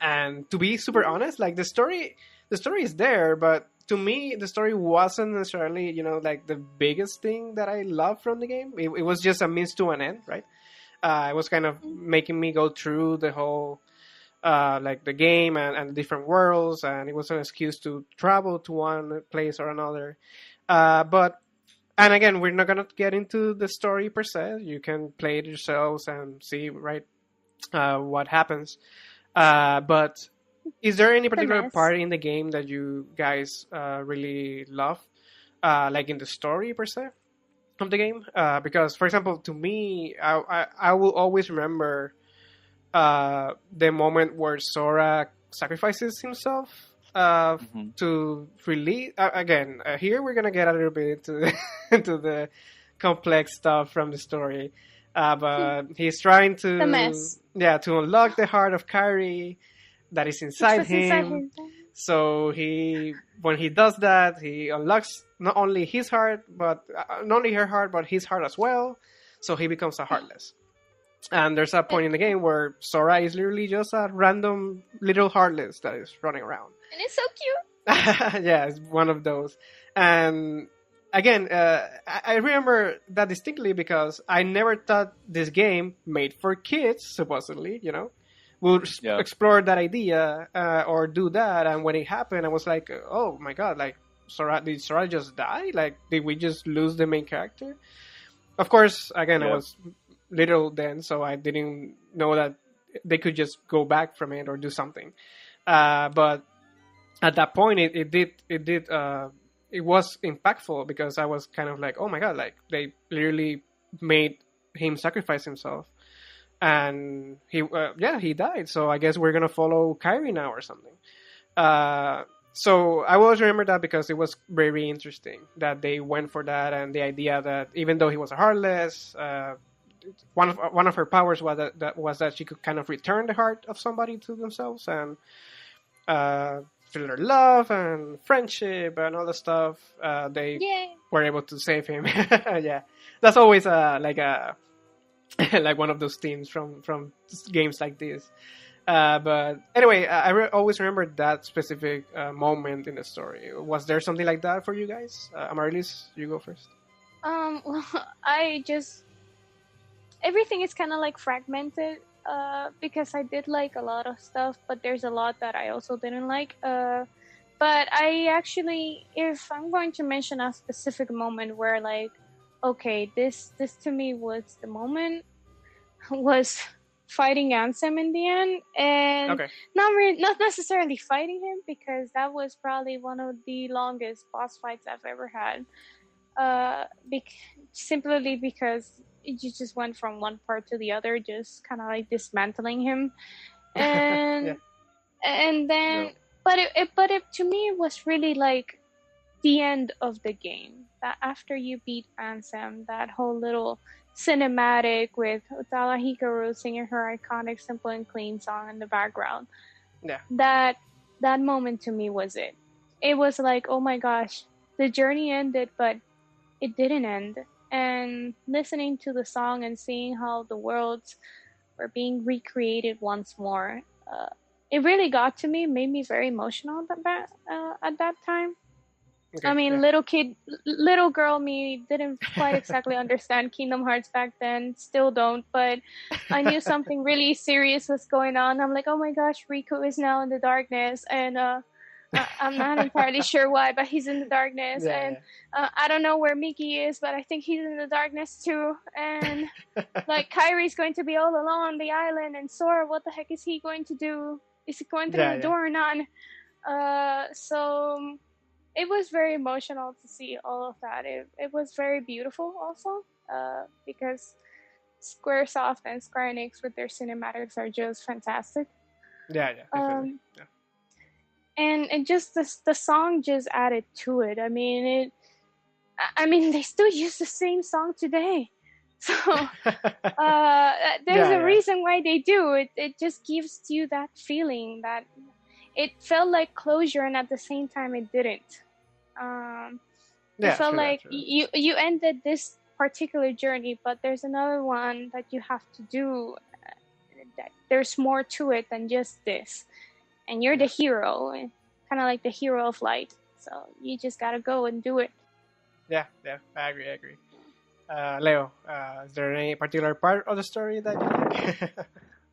And to be super honest, like the story is there, but to me, the story wasn't necessarily, like the biggest thing that I love from the game. It was just a means to an end, right? It was kind of making me go through the whole, like the game and different worlds, and it was an excuse to travel to one place or another. But and again, we're not gonna get into the story per se. You can play it yourselves and see, right, what happens. But is there any particular
Premise.
part in the game that you guys really love, like in the story per se of the game? Because, for example, to me, I will always remember the moment where Sora sacrifices himself
Hmm.
to release. Again, here we're gonna get a little bit into into the complex stuff from the story. But he's trying
The
to,
mess.
to unlock the heart of Kyrie that is
Which
inside
was inside
him.
him.
So when he does that, he unlocks not only his heart, but not only her heart, but his heart as well. So he becomes a heartless. And there's a point in the game where Sora is literally just a random little heartless that is running around.
And it's so cute.
Yeah, it's one of those. And again, I remember that distinctly because I never thought this game made for kids, supposedly, would
Yeah.
explore that idea or do that. And when it happened, I was like, oh my god, like, did Sora just die? Like, did we just lose the main character? Of course, again, I
Yeah.
was little then, so I didn't know that they could just go back from it or do something. But at that point, it was impactful because I was kind of like, oh my god, like they literally made him sacrifice himself, and he died. So I guess we're gonna follow Kyrie now or something. So I always remember that because it was very interesting that they went for that, and the idea that even though he was a heartless, one of her powers was that she could kind of return the heart of somebody to themselves and feel their love and friendship and all the stuff. They
Yay.
were able to save him. Yeah, that's always like a like one of those themes from games like this. But anyway, always remember that specific moment in the story. Was there something like that for you guys? Amarilys, you go first.
Well, I just everything is kind of like fragmented because I did like a lot of stuff, but there's a lot that I also didn't like. But I actually, if I'm going to mention a specific moment where like, okay, this to me was the moment, was fighting Ansem in the end, and
Okay.
not necessarily fighting him because that was probably one of the longest boss fights I've ever had. Simply because you just went from one part to the other, just kind of like dismantling him, and
Yeah.
and then,
Yeah.
but it to me was really like the end of the game. That after you beat Ansem, that whole little cinematic with Utala Hikaru singing her iconic "Simple and Clean" song in the background.
Yeah.
That moment to me was it. It was like, oh my gosh, the journey ended, but it didn't end. And listening to the song and seeing how the worlds were being recreated once more, it really got to me, made me very emotional at that time.
Okay,
I mean,
yeah.
little girl me didn't quite exactly understand Kingdom Hearts back then, still don't, but I knew something really serious was going on. I'm like, oh my gosh, Riku is now in the darkness, and I'm not entirely sure why, but he's in the darkness,
Yeah,
and I don't know where Miki is, but I think he's in the darkness too, and like Kyrie's going to be all alone on the island, and Sora, what the heck is he going to do? Is he going through
Yeah,
the
yeah.
door or not? So it was very emotional to see all of that. It was very beautiful also, because Squaresoft and Square Enix with their cinematics are just fantastic.
Yeah, yeah, definitely. Yeah.
And just the song just added to it. I mean they still use the same song today. So there's a reason why they do it. It just gives you that feeling that it felt like closure, and at the same time it didn't. It felt like you ended this particular journey, but there's another one that you have to do. that there's more to it than just this, and you're the hero, kind of like the hero of light. So you just gotta go and do it.
Yeah, I agree. Leo, is there any particular part of the story that you like?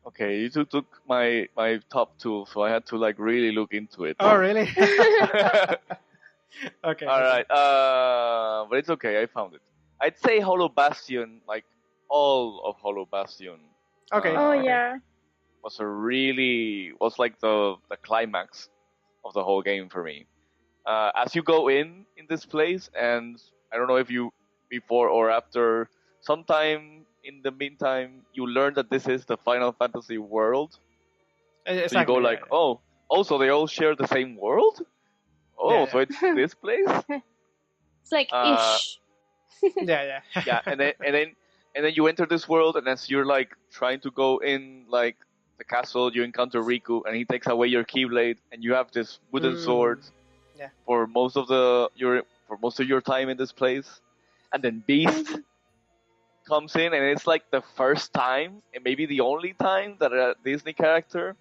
Okay, you two took my top two, so I had to like really look into it.
Oh, really? Okay.
All right, but it's okay. I found it. I'd say Hollow Bastion, like all of Hollow Bastion.
Okay.
Oh
okay.
yeah.
Was like the climax of the whole game for me. As you go in this place, and I don't know if you before or after, sometime in the meantime, you learn that this is the Final Fantasy world.
Exactly,
So you go like, oh, also they all share the same world. Oh, so it's this place.
It's like ish.
Yeah.
Yeah, and then you enter this world, and as you're like trying to go in like the castle, you encounter Riku, and he takes away your keyblade, and you have this wooden sword.
Yeah.
For most of your time in this place, and then Beast comes in, and it's like the first time, and maybe the only time, that a Disney character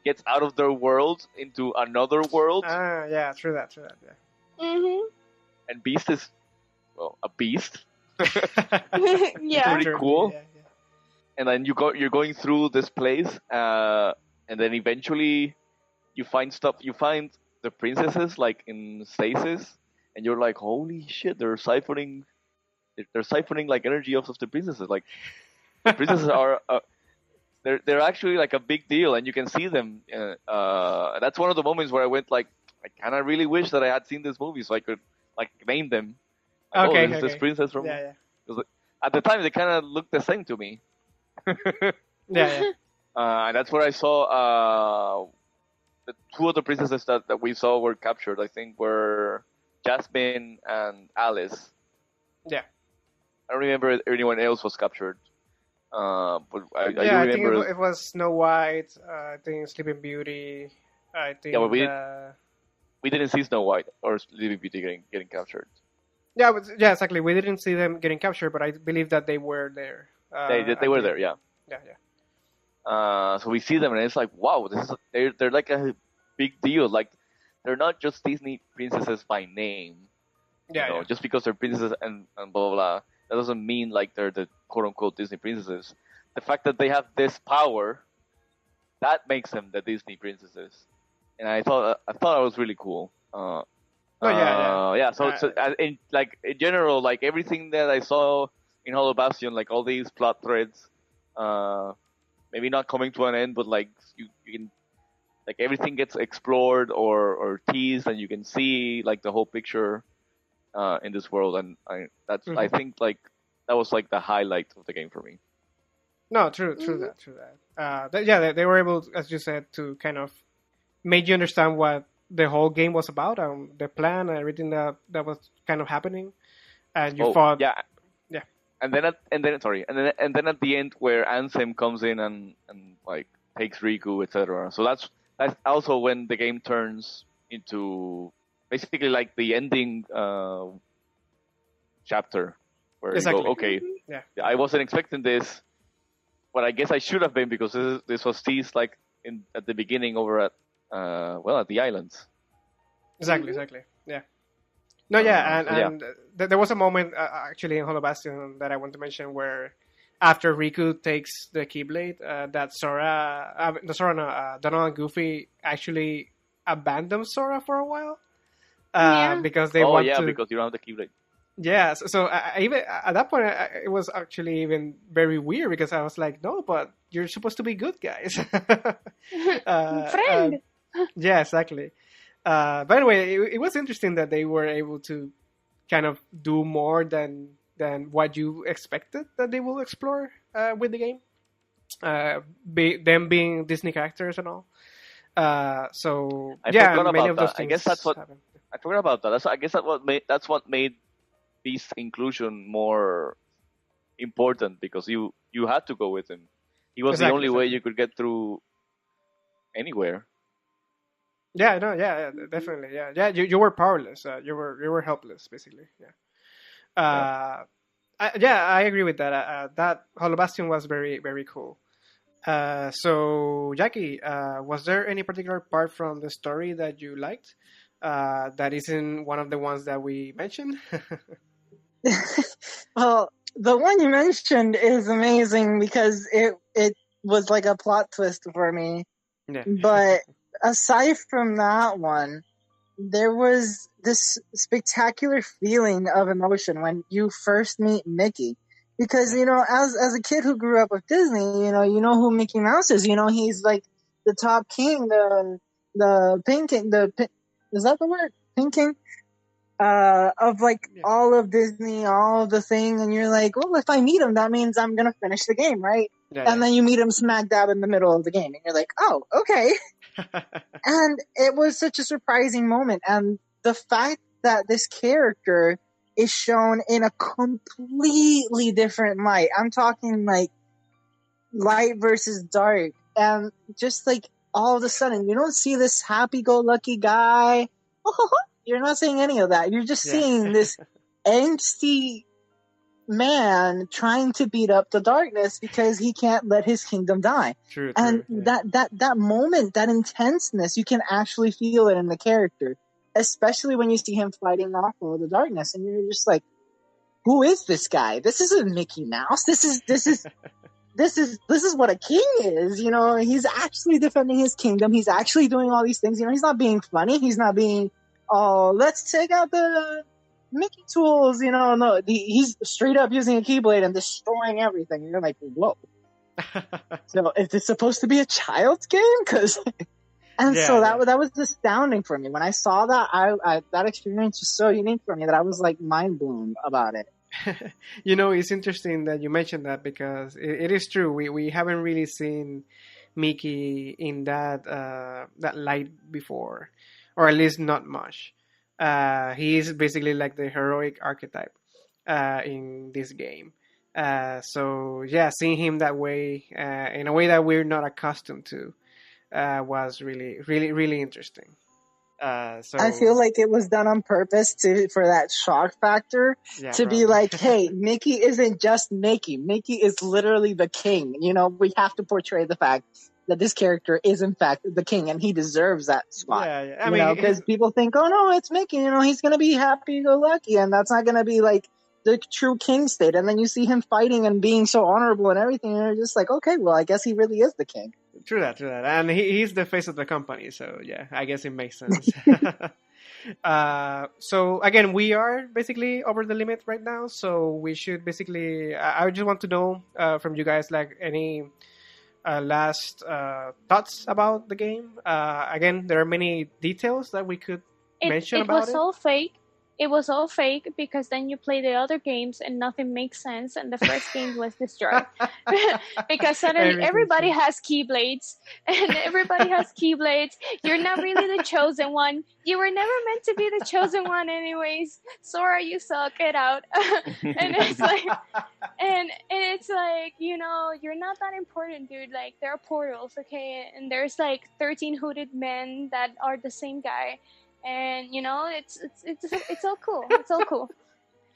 gets out of their world into another world.
Yeah, true that. Yeah.
Mm-hmm.
And Beast is, well, a beast.
Yeah.
Pretty cool.
Yeah.
And then you're going through this place, and then eventually you find stuff. You find the princesses like in stasis, and you're like, holy shit, they're siphoning like energy off of the princesses. Like the princesses are they're actually like a big deal, and you can see them. That's one of the moments where I went like, I kind of really wish that I had seen this movie so I could like name them. Like,
Okay,
this is this princess from.
Yeah.
At the time, they kind of looked the same to me.
Yeah.
And that's where I saw the two other princesses that we saw were captured. I think were Jasmine and Alice.
Yeah.
I don't remember if anyone else was captured. But I do
I
remember.
think it was Snow White. I think Sleeping Beauty. I think.
Yeah, but we didn't see Snow White or Sleeping Beauty getting captured.
Yeah, exactly. We didn't see them getting captured, but I believe that they were there.
They were there, yeah.
Yeah.
So we see them, and it's like, wow, they're like a big deal. Like, they're not just Disney princesses by name.
Yeah.
Just because they're princesses and blah blah blah, that doesn't mean like they're the quote unquote Disney princesses. The fact that they have this power, that makes them the Disney princesses. And I thought that was really cool. Yeah. So in general, like everything that I saw in Hollow Bastion, like all these plot threads, maybe not coming to an end, but like you can, like everything gets explored or teased, and you can see like the whole picture in this world, and I think like that was like the highlight of the game for me.
No, true that. They were able, as you said, to kind of make you understand what the whole game was about, the plan, and everything that was kind of happening, and you fought.
Yeah. And then at the end where Ansem comes in and like takes Riku, etc. So that's also when the game turns into basically like the ending chapter where
exactly.
you go, okay,
Yeah.
I wasn't expecting this, but I guess I should have been, because this was teased like at the beginning over at the islands.
Exactly. Yeah. No, and there was a moment actually in Hollow Bastion that I want to mention where after Riku takes the Keyblade, that Donald and Goofy actually abandon Sora for a while. Because they want to.
Because you don't have the Keyblade.
Yeah, so I even at that point, it was actually even very weird, because I was like, no, but you're supposed to be good guys.
Friend.
Yeah, exactly. But anyway, it was interesting that they were able to kind of do more than what you expected that they will explore with the game. Them being Disney characters and all. So
I
yeah,
forgot
many
about
of those
that.
things
I guess that's what
happen.
I forgot about that. I guess that's what made Beast's inclusion more important, because you had to go with him. He was the only way you could get through anywhere.
Yeah, no, definitely, yeah. You were powerless. You were helpless, basically. Yeah. I agree with that. That Hollow Bastion was very, very cool. So, Jackie, was there any particular part from the story that you liked that isn't one of the ones that we mentioned?
Well, the one you mentioned is amazing because it was like a plot twist for me.
Yeah.
But aside from that one, there was this spectacular feeling of emotion when you first meet Mickey. Because,
Yeah.
you know, as a kid who grew up with Disney, you know who Mickey Mouse is. You know, he's like the top king, the pink king, is that the word? Pink king? Of like
Yeah.
all of Disney, all of the thing, and you're like, well, if I meet him, that means I'm gonna finish the game, right?
Yeah.
And then you meet him smack dab in the middle of the game, and you're like, oh, okay.
Yeah.
And it was such a surprising moment, and the fact that this character is shown in a completely different light. I'm talking like light versus dark, and just like all of a sudden, you don't see this happy-go-lucky guy. You're not seeing any of that. You're just
Yeah.
seeing this angsty man trying to beat up the darkness because he can't let his kingdom die.
True.
And
Yeah.
that moment, that intenseness, you can actually feel it in the character, especially when you see him fighting off all of the darkness, and you're just like, who is this guy? This isn't Mickey Mouse. This is what a king is. You know, he's actually defending his kingdom. He's actually doing all these things. You know, he's not being funny. He's not being, oh, let's take out the Mickey tools. You know, no, he's straight up using a Keyblade and destroying everything. And you're like, whoa. So is this supposed to be a child's game? So that was astounding for me when I saw that. I that experience was so unique for me that I was like mind blown about it.
You know, it's interesting that you mentioned that because it is true. We haven't really seen Mickey in that light before, or at least not much. He is basically like the heroic archetype in this game. So yeah, seeing him that way in a way that we're not accustomed to was really interesting. So
I feel like it was done on purpose for that shock factor
yeah,
to be
probably.
like, hey, Mickey isn't just Mickey. Mickey is literally the king. You know, we have to portray the fact that this character is in fact the king and he deserves that spot.
Yeah. I
You
mean,
know, because people think, oh no, it's Mickey. You know, he's going to be happy-go-lucky, and that's not going to be like the true king state. And then you see him fighting and being so honorable and everything, and you're just like, okay, well, I guess he really is the king.
True that. And he's the face of the company, so yeah, I guess it makes sense. So again, we are basically over the limit right now, so we should basically. I just want to know from you guys, like, any last thoughts about the game. Again, there are many details that we could mention
It
about
was
it.
all fake. It was all fake because then you play the other games and nothing makes sense, and the first game was destroyed because suddenly everybody has keyblades and everybody has keyblades. You're not really the chosen one. You were never meant to be the chosen one, anyways. Sora, you suck. Get out. And it's like, and it's like, you know, you're not that important, dude. Like, there are portals, okay, and there's like 13 hooded men that are the same guy. And you know, it's all cool. It's all cool.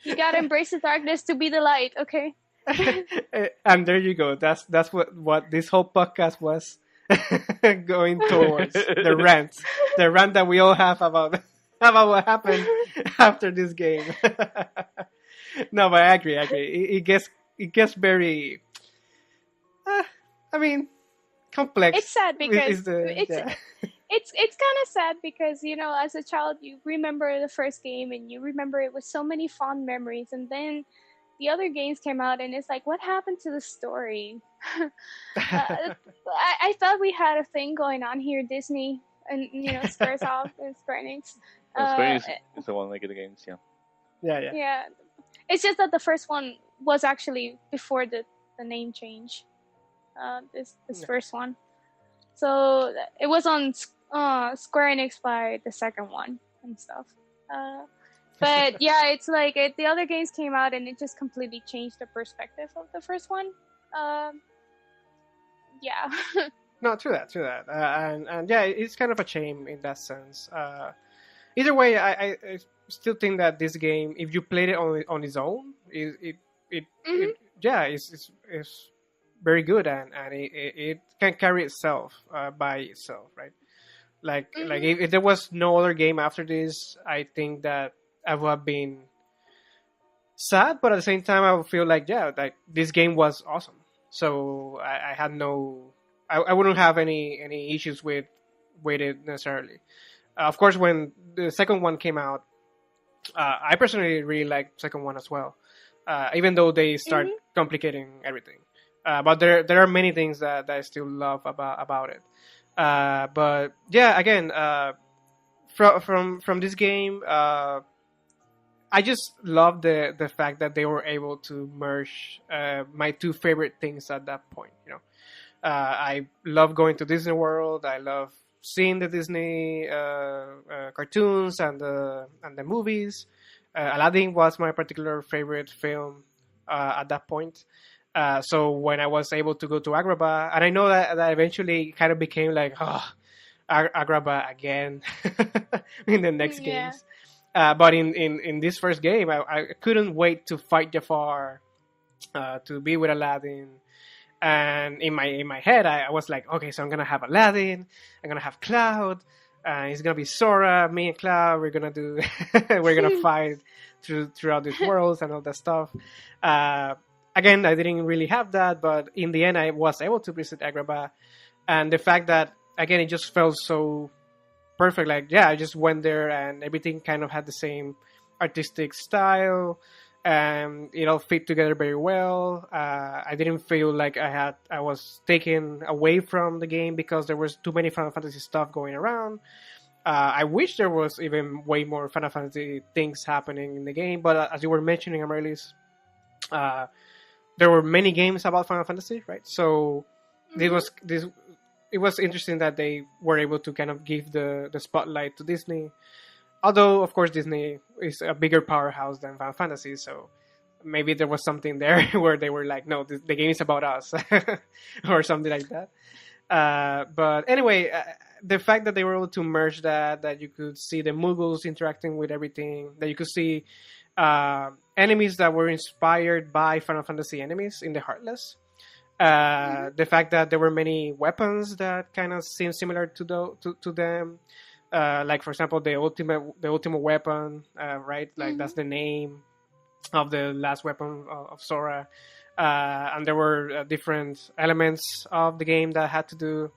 You gotta embrace the darkness to be the light, okay?
And there you go. That's what this whole podcast was going towards. The rant that we all have about what happened after this game. No, but I agree. It gets very. I mean, complex.
It's sad because
yeah.
It's kind of sad because, you know, as a child you remember the first game and you remember it with so many fond memories, and then the other games came out and it's like, what happened to the story? I thought we had a thing going on here, Disney and, you know, Squaresoft and Square Enix.
Square Enix is the one making the games, yeah.
Yeah. It's just that the first one was actually before the name change. This first one. So it was on Square Enix by the second one and stuff. But yeah, it's like the other games came out and it just completely changed the perspective of the first one. Yeah.
No, true that. And yeah, it's kind of a shame in that sense. Either way, I still think that this game, if you played it on its own, it's very good, and it can carry itself by itself, right? Like
Mhm.
if there was no other game after this, I think that I would have been sad, but at the same time, I would feel like, yeah, like this game was awesome. So I had no, I wouldn't have any issues with it necessarily. Of course, when the second one came out, I personally really liked second one as well, even though they start
Mhm.
complicating everything. But there are many things that I still love about it. But yeah, again, from this game, I just love the fact that they were able to merge my two favorite things at that point. I love going to Disney World. I love seeing the Disney cartoons and the movies. Aladdin was my particular favorite film at that point. So when I was able to go to Agrabah, and I know that eventually kind of became like, oh, Agrabah again in the next
Yeah.
games. But in this first game, I couldn't wait to fight Jafar, to be with Aladdin. And in my head, I was like, okay, so I'm gonna have Aladdin, I'm gonna have Cloud, it's gonna be Sora, me and Cloud. We're gonna fight throughout these worlds and all that stuff. Uh, Again, I didn't really have that, but in the end, I was able to visit Agrabah, and the fact that again, it just felt so perfect. Like, yeah, I just went there and everything kind of had the same artistic style, and it all fit together very well. I didn't feel like I was taken away from the game because there was too many Final Fantasy stuff going around. I wish there was even way more Final Fantasy things happening in the game, but as you were mentioning, Amarilys, uh, there were many games about Final Fantasy, right? So this
Mhm.
was this it was interesting that they were able to kind of give the spotlight to Disney. Although, of course, Disney is a bigger powerhouse than Final Fantasy, so maybe there was something there where they were like, no, the game is about us, or something like that. But anyway, the fact that they were able to merge that you could see the Muggles interacting with everything, that you could see enemies that were inspired by Final Fantasy enemies in the Heartless.
Mhm.
The fact that there were many weapons that kind of seem similar to them, like for example the ultimate weapon, right? Like that's
Mhm.
the name of the last weapon of Sora, and there were different elements of the game that had to do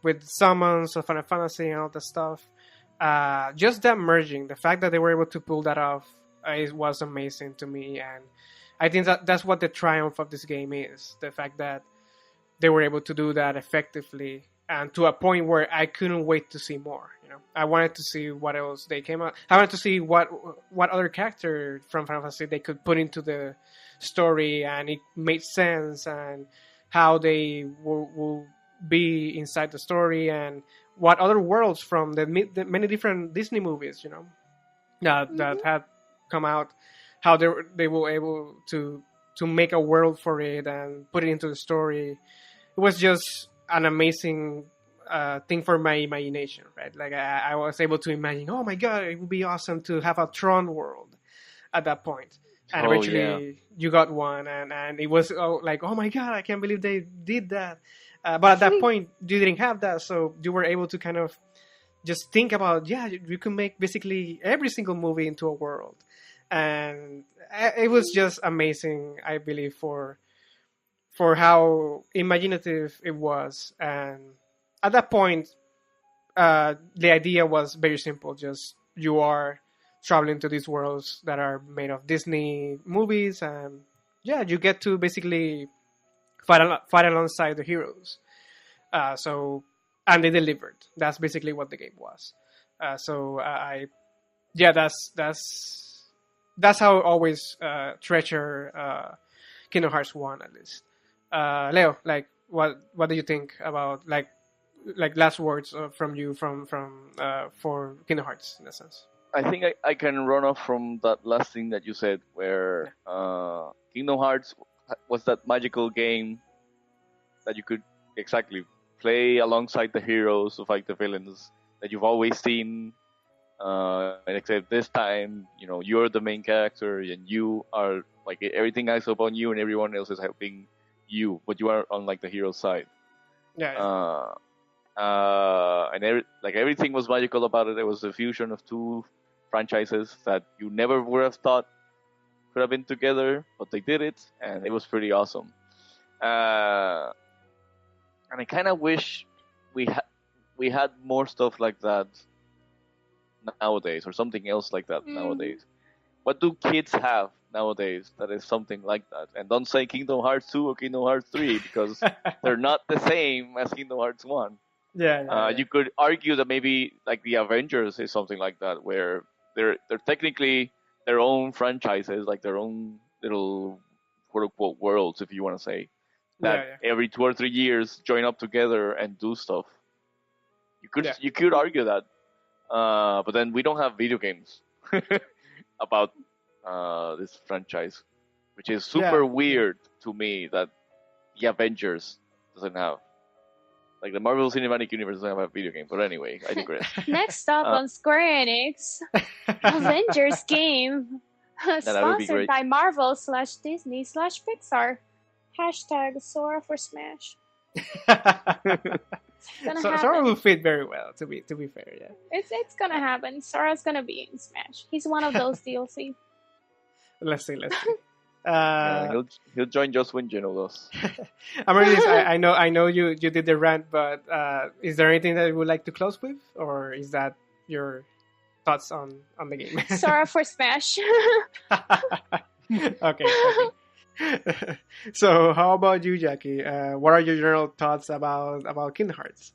with summons of Final Fantasy and all that stuff. Just that merging, the fact that they were able to pull that off, it was amazing to me, and I think that's what the triumph of this game is: the fact that they were able to do that effectively and to a point where I couldn't wait to see more. I wanted to see what else they came out. I wanted to see what other character from Final Fantasy they could put into the story, and it made sense, and how they will be inside the story, and what other worlds from the many different Disney movies, that
Mhm.
had come out, how they were able to make a world for it and put it into the story. It was just an amazing thing for my imagination, right? Like I was able to imagine, oh my god, it would be awesome to have a Tron world at that point. And
Oh yeah.
eventually you got one, and it was like, oh my god, I can't believe they did that. But at that point, you didn't have that, so you were able to kind of just think about, yeah, you can make basically every single movie into a world, and it was just amazing. I believe for how imaginative it was, and at that point, the idea was very simple. Just you are traveling to these worlds that are made of Disney movies, and yeah, you get to basically fight alongside the heroes. So and they delivered. That's basically what the game was. So I yeah, that's how I always treasure Kingdom Hearts One, at least. Leo, like what do you think about like last words from you from for Kingdom Hearts in a sense?
I think I can run off from that last thing that you said,
Yeah.
where Kingdom Hearts was that magical game that you could exactly play alongside the heroes to fight the villains that you've always seen. And except this time, you're the main character and you are like everything is upon you, and everyone else is helping you, but you are on like the hero side.
Yeah.
And everything was magical about it. It was a fusion of two franchises that you never would have thought could have been together, but they did it, and it was pretty awesome. And I kind of wish we had more stuff like that nowadays, or something else like that nowadays. What do kids have nowadays that is something like that? And don't say Kingdom Hearts 2 or Kingdom Hearts 3 because they're not the same as Kingdom Hearts 1.
Yeah.
You could argue that maybe like the Avengers is something like that, where they're technically their own franchises, like their own little quote unquote worlds, if you want to say that. Every 2 or 3 years join up together and do stuff. You could argue that, but then we don't have video games about this franchise, which is super weird to me that the Avengers doesn't have. Like the Marvel Cinematic Universe doesn't have a video game. But anyway, I digress.
Next up on Square Enix, Avengers game sponsored by Marvel/Disney/Pixar. Hashtag Sora for Smash.
Sora will fit very well. To be fair, yeah.
It's gonna happen. Sora's gonna be in Smash. He's one of those DLC.
Let's see.
He'll join Just Win Genodos.
Amarilys, I know you did the rant, but is there anything that you would like to close with, or is that your thoughts on the game?
Sora for Smash.
Okay. So how about you, Jackie? What are your general thoughts about Kingdom Hearts?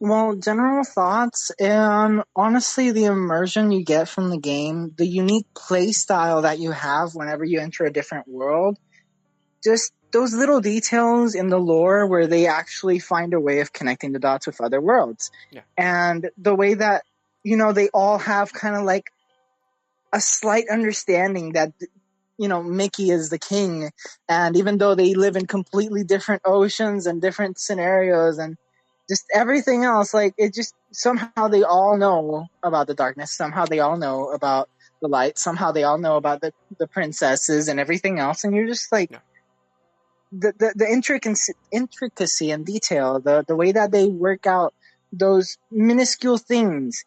Well, general thoughts, honestly, the immersion you get from the game, the unique play style that you have whenever you enter a different world, just those little details in the lore where they actually find a way of connecting the dots with other worlds.
Yeah.
And the way that, they all have kind of like a slight understanding that, Mickey is the king. And even though they live in completely different oceans and different scenarios and just everything else, like it just somehow they all know about the darkness. Somehow they all know about the light. Somehow they all know about the princesses and everything else. And you're just like, the intricacy and detail, the way that they work out those minuscule things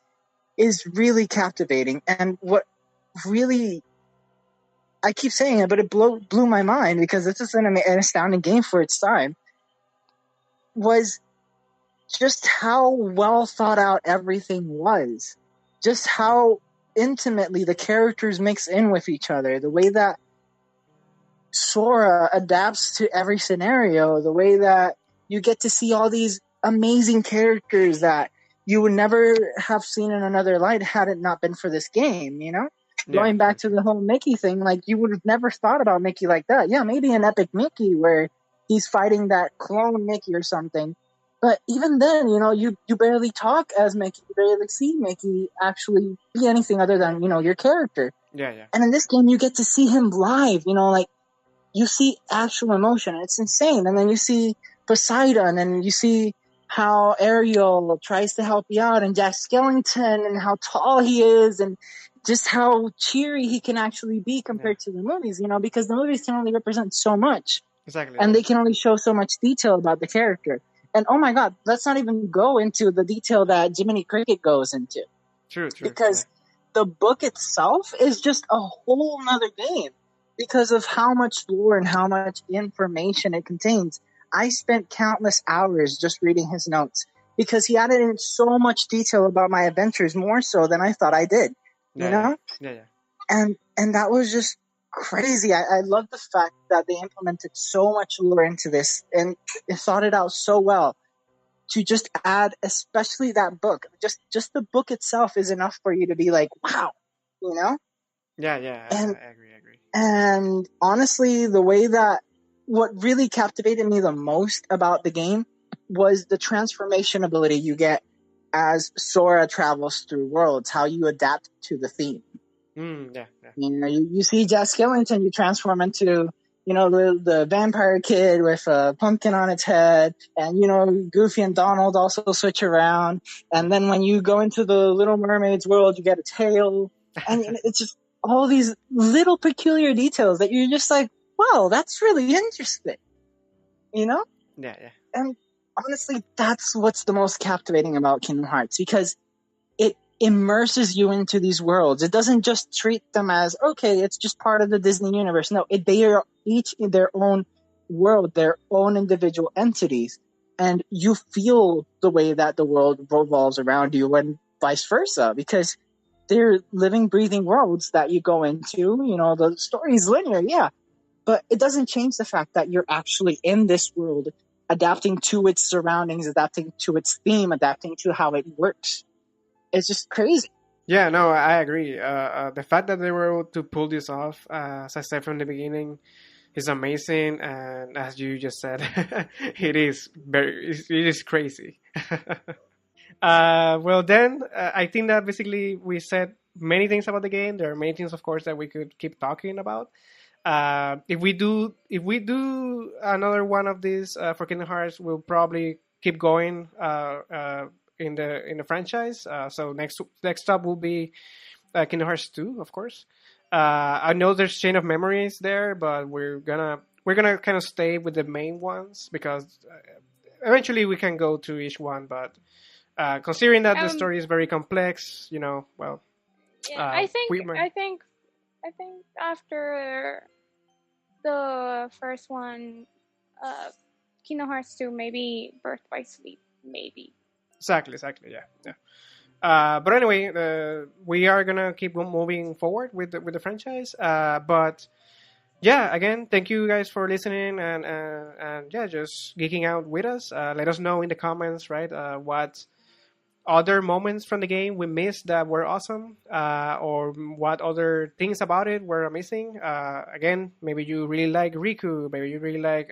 is really captivating. And what really, I keep saying it, but it blew my mind because this is an astounding game for its time, was just how well thought out everything was. Just how intimately the characters mix in with each other. The way that Sora adapts to every scenario. The way that you get to see all these amazing characters that you would never have seen in another light had it not been for this game, Going back to the whole Mickey thing, like you would have never thought about Mickey like that. Yeah, maybe an epic Mickey where he's fighting that clone Mickey or something. But even then, you barely talk as Mickey. You barely see Mickey actually be anything other than, your character.
Yeah.
And in this game, you get to see him live, like you see actual emotion. It's insane. And then you see Poseidon and you see how Ariel tries to help you out and Jack Skellington and how tall he is and just how cheery he can actually be compared to the movies, because the movies can only represent so much.
Exactly.
And they can only show so much detail about the character. And oh my God, let's not even go into the detail that Jiminy Cricket goes into.
True.
Because the book itself is just a whole nother game because of how much lore and how much information it contains. I spent countless hours just reading his notes because he added in so much detail about my adventures, more so than I thought I did.
Yeah.
And that was just crazy. I love the fact that they implemented so much lore into this and thought it out so well to just add, especially that book. Just the book itself is enough for you to be like, wow,
Yeah,
and,
I agree.
And honestly, the way that what really captivated me the most about the game was the transformation ability you get as Sora travels through worlds, how you adapt to the theme.
Yeah.
You see Jack Skellington, you transform into, the vampire kid with a pumpkin on its head, and, Goofy and Donald also switch around. And then when you go into the Little Mermaid's world, you get a tail. And it's just all these little peculiar details that you're just like, wow, that's really interesting. you know?
Yeah, yeah.
And honestly, that's what's the most captivating about Kingdom Hearts, because it immerses you into these worlds. It doesn't just treat them as, okay, it's just part of the Disney universe. No, they are each in their own world, their own individual entities. And you feel the way that the world revolves around you and vice versa, because they're living, breathing worlds that you go into. You know, the story's linear, yeah, but it doesn't change the fact that you're actually in this world, adapting to its surroundings, adapting to its theme, adapting to how it works. It's just crazy.
Yeah, no, I agree. The fact that they were able to pull this off, as I said from the beginning, is amazing. And as you just said, it is crazy. Well, then I think that basically we said many things about the game. There are many things, of course, that we could keep talking about. If we do another one of these for Kingdom Hearts, we'll probably keep going in the franchise. So next stop will be Kingdom Hearts 2, of course. I know there's Chain of Memories there, but we're gonna kind of stay with the main ones, because eventually we can go to each one. But considering that the story is very complex, well,
yeah, I think after the first one, Kingdom Hearts 2, maybe Birth by Sleep, maybe.
Exactly, yeah. But anyway, we are gonna keep moving forward with the franchise. But yeah, again, thank you guys for listening and yeah, just geeking out with us. Let us know in the comments, right? What other moments from the game we missed that were awesome, or what other things about it were amazing. Again, maybe you really like Riku, maybe you really like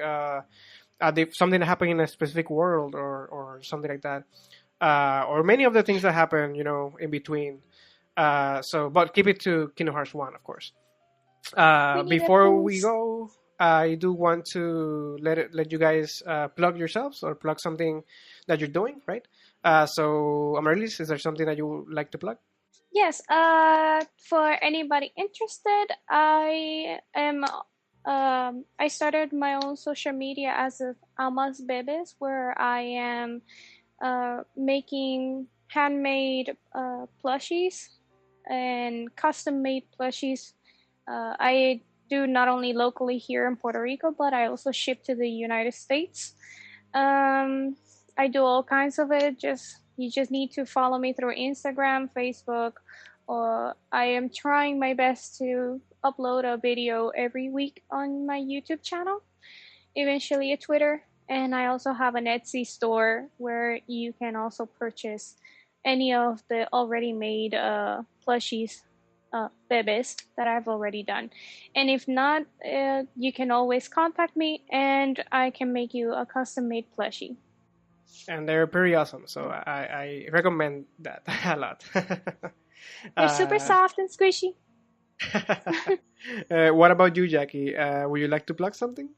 something that happened in a specific world, or something like that. Or many of the things that happen, in between. But keep it to Kingdom Hearts 1, of course. Before we go, I do want to let you guys plug yourselves, or plug something that you're doing, right? So, Amarilys, is there something that you would like to plug?
Yes. For anybody interested, I am. I started my own social media as of Almas Bebes, where I am making handmade plushies and custom-made plushies. I do not only locally here in Puerto Rico, but I also ship to the United States. I do all kinds of it. You just need to follow me through Instagram, Facebook, or I am trying my best to upload a video every week on my YouTube channel, eventually a Twitter, and I also have an Etsy store where you can also purchase any of the already made plushies, bebes, that I've already done. And if not, you can always contact me and I can make you a custom made plushie.
And they're pretty awesome, so I recommend that a lot.
They're super soft and squishy.
What about you, Jackie? Would you like to plug something?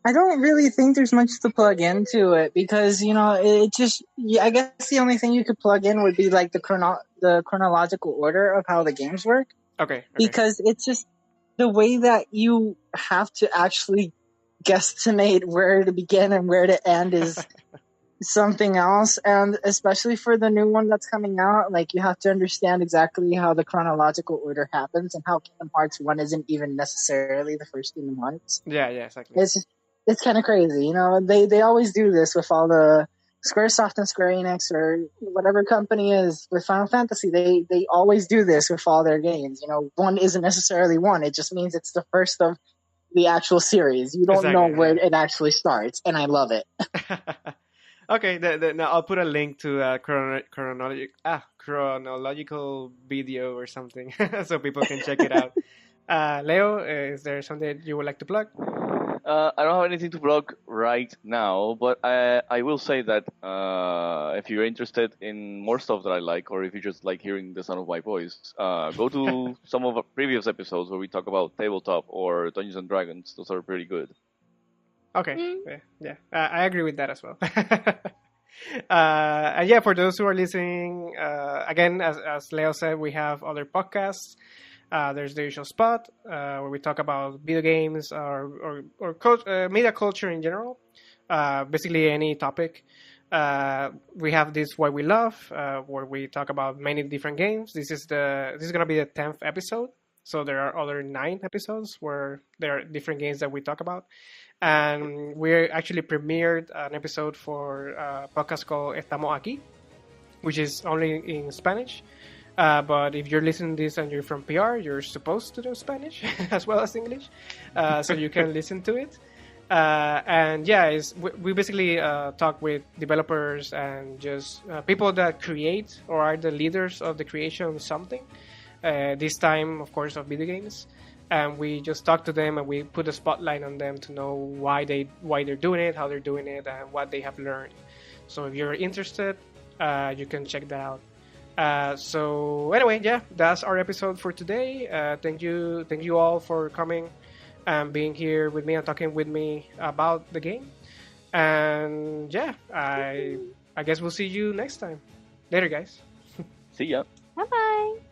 I don't really think there's much to plug into it, because, it just, I guess the only thing you could plug in would be like the chronological order of how the games work.
Okay.
Because it's just the way that you have to actually guesstimate where to begin and where to end is something else. And especially for the new one that's coming out, like, you have to understand exactly how the chronological order happens, and how Kingdom Hearts 1 isn't even necessarily the first Kingdom Hearts.
Yeah, exactly.
It's kind of crazy, They always do this with all the Squaresoft and Square Enix, or whatever company is with Final Fantasy. They always do this with all their games. One isn't necessarily one. It just means it's the first of the actual series. You don't know where it actually starts, and I love it.
Okay, now I'll put a link to a chronological video or something so people can check it out. Leo, is there something you would like to plug?
I don't have anything to plug right now, but I will say that if you're interested in more stuff that I like, or if you just like hearing the sound of my voice, go to some of our previous episodes where we talk about tabletop or Dungeons and Dragons. Those are pretty good.
Okay, yeah. I agree with that as well. And yeah, for those who are listening, again, as Leo said, we have other podcasts. There's the usual spot where we talk about video games or media culture in general. basically any topic. We have this What We Love, where we talk about many different games. This is gonna be the 10th episode. So there are other 9 episodes where there are different games that we talk about. And we actually premiered an episode for a podcast called Estamos Aquí, which is only in Spanish. But if you're listening to this and you're from PR, you're supposed to know Spanish as well as English. So you can listen to it. And yeah, we basically talk with developers and just people that create or are the leaders of the creation of something. This time, of course, of video games, and we just talk to them and we put a spotlight on them to know why they're doing it, how they're doing it, and what they have learned. So if you're interested, you can check that out. So anyway, yeah, that's our episode for today. Thank you all for coming and being here with me and talking with me about the game. And yeah, I guess we'll see you next time. Later, guys.
See ya.
Bye bye.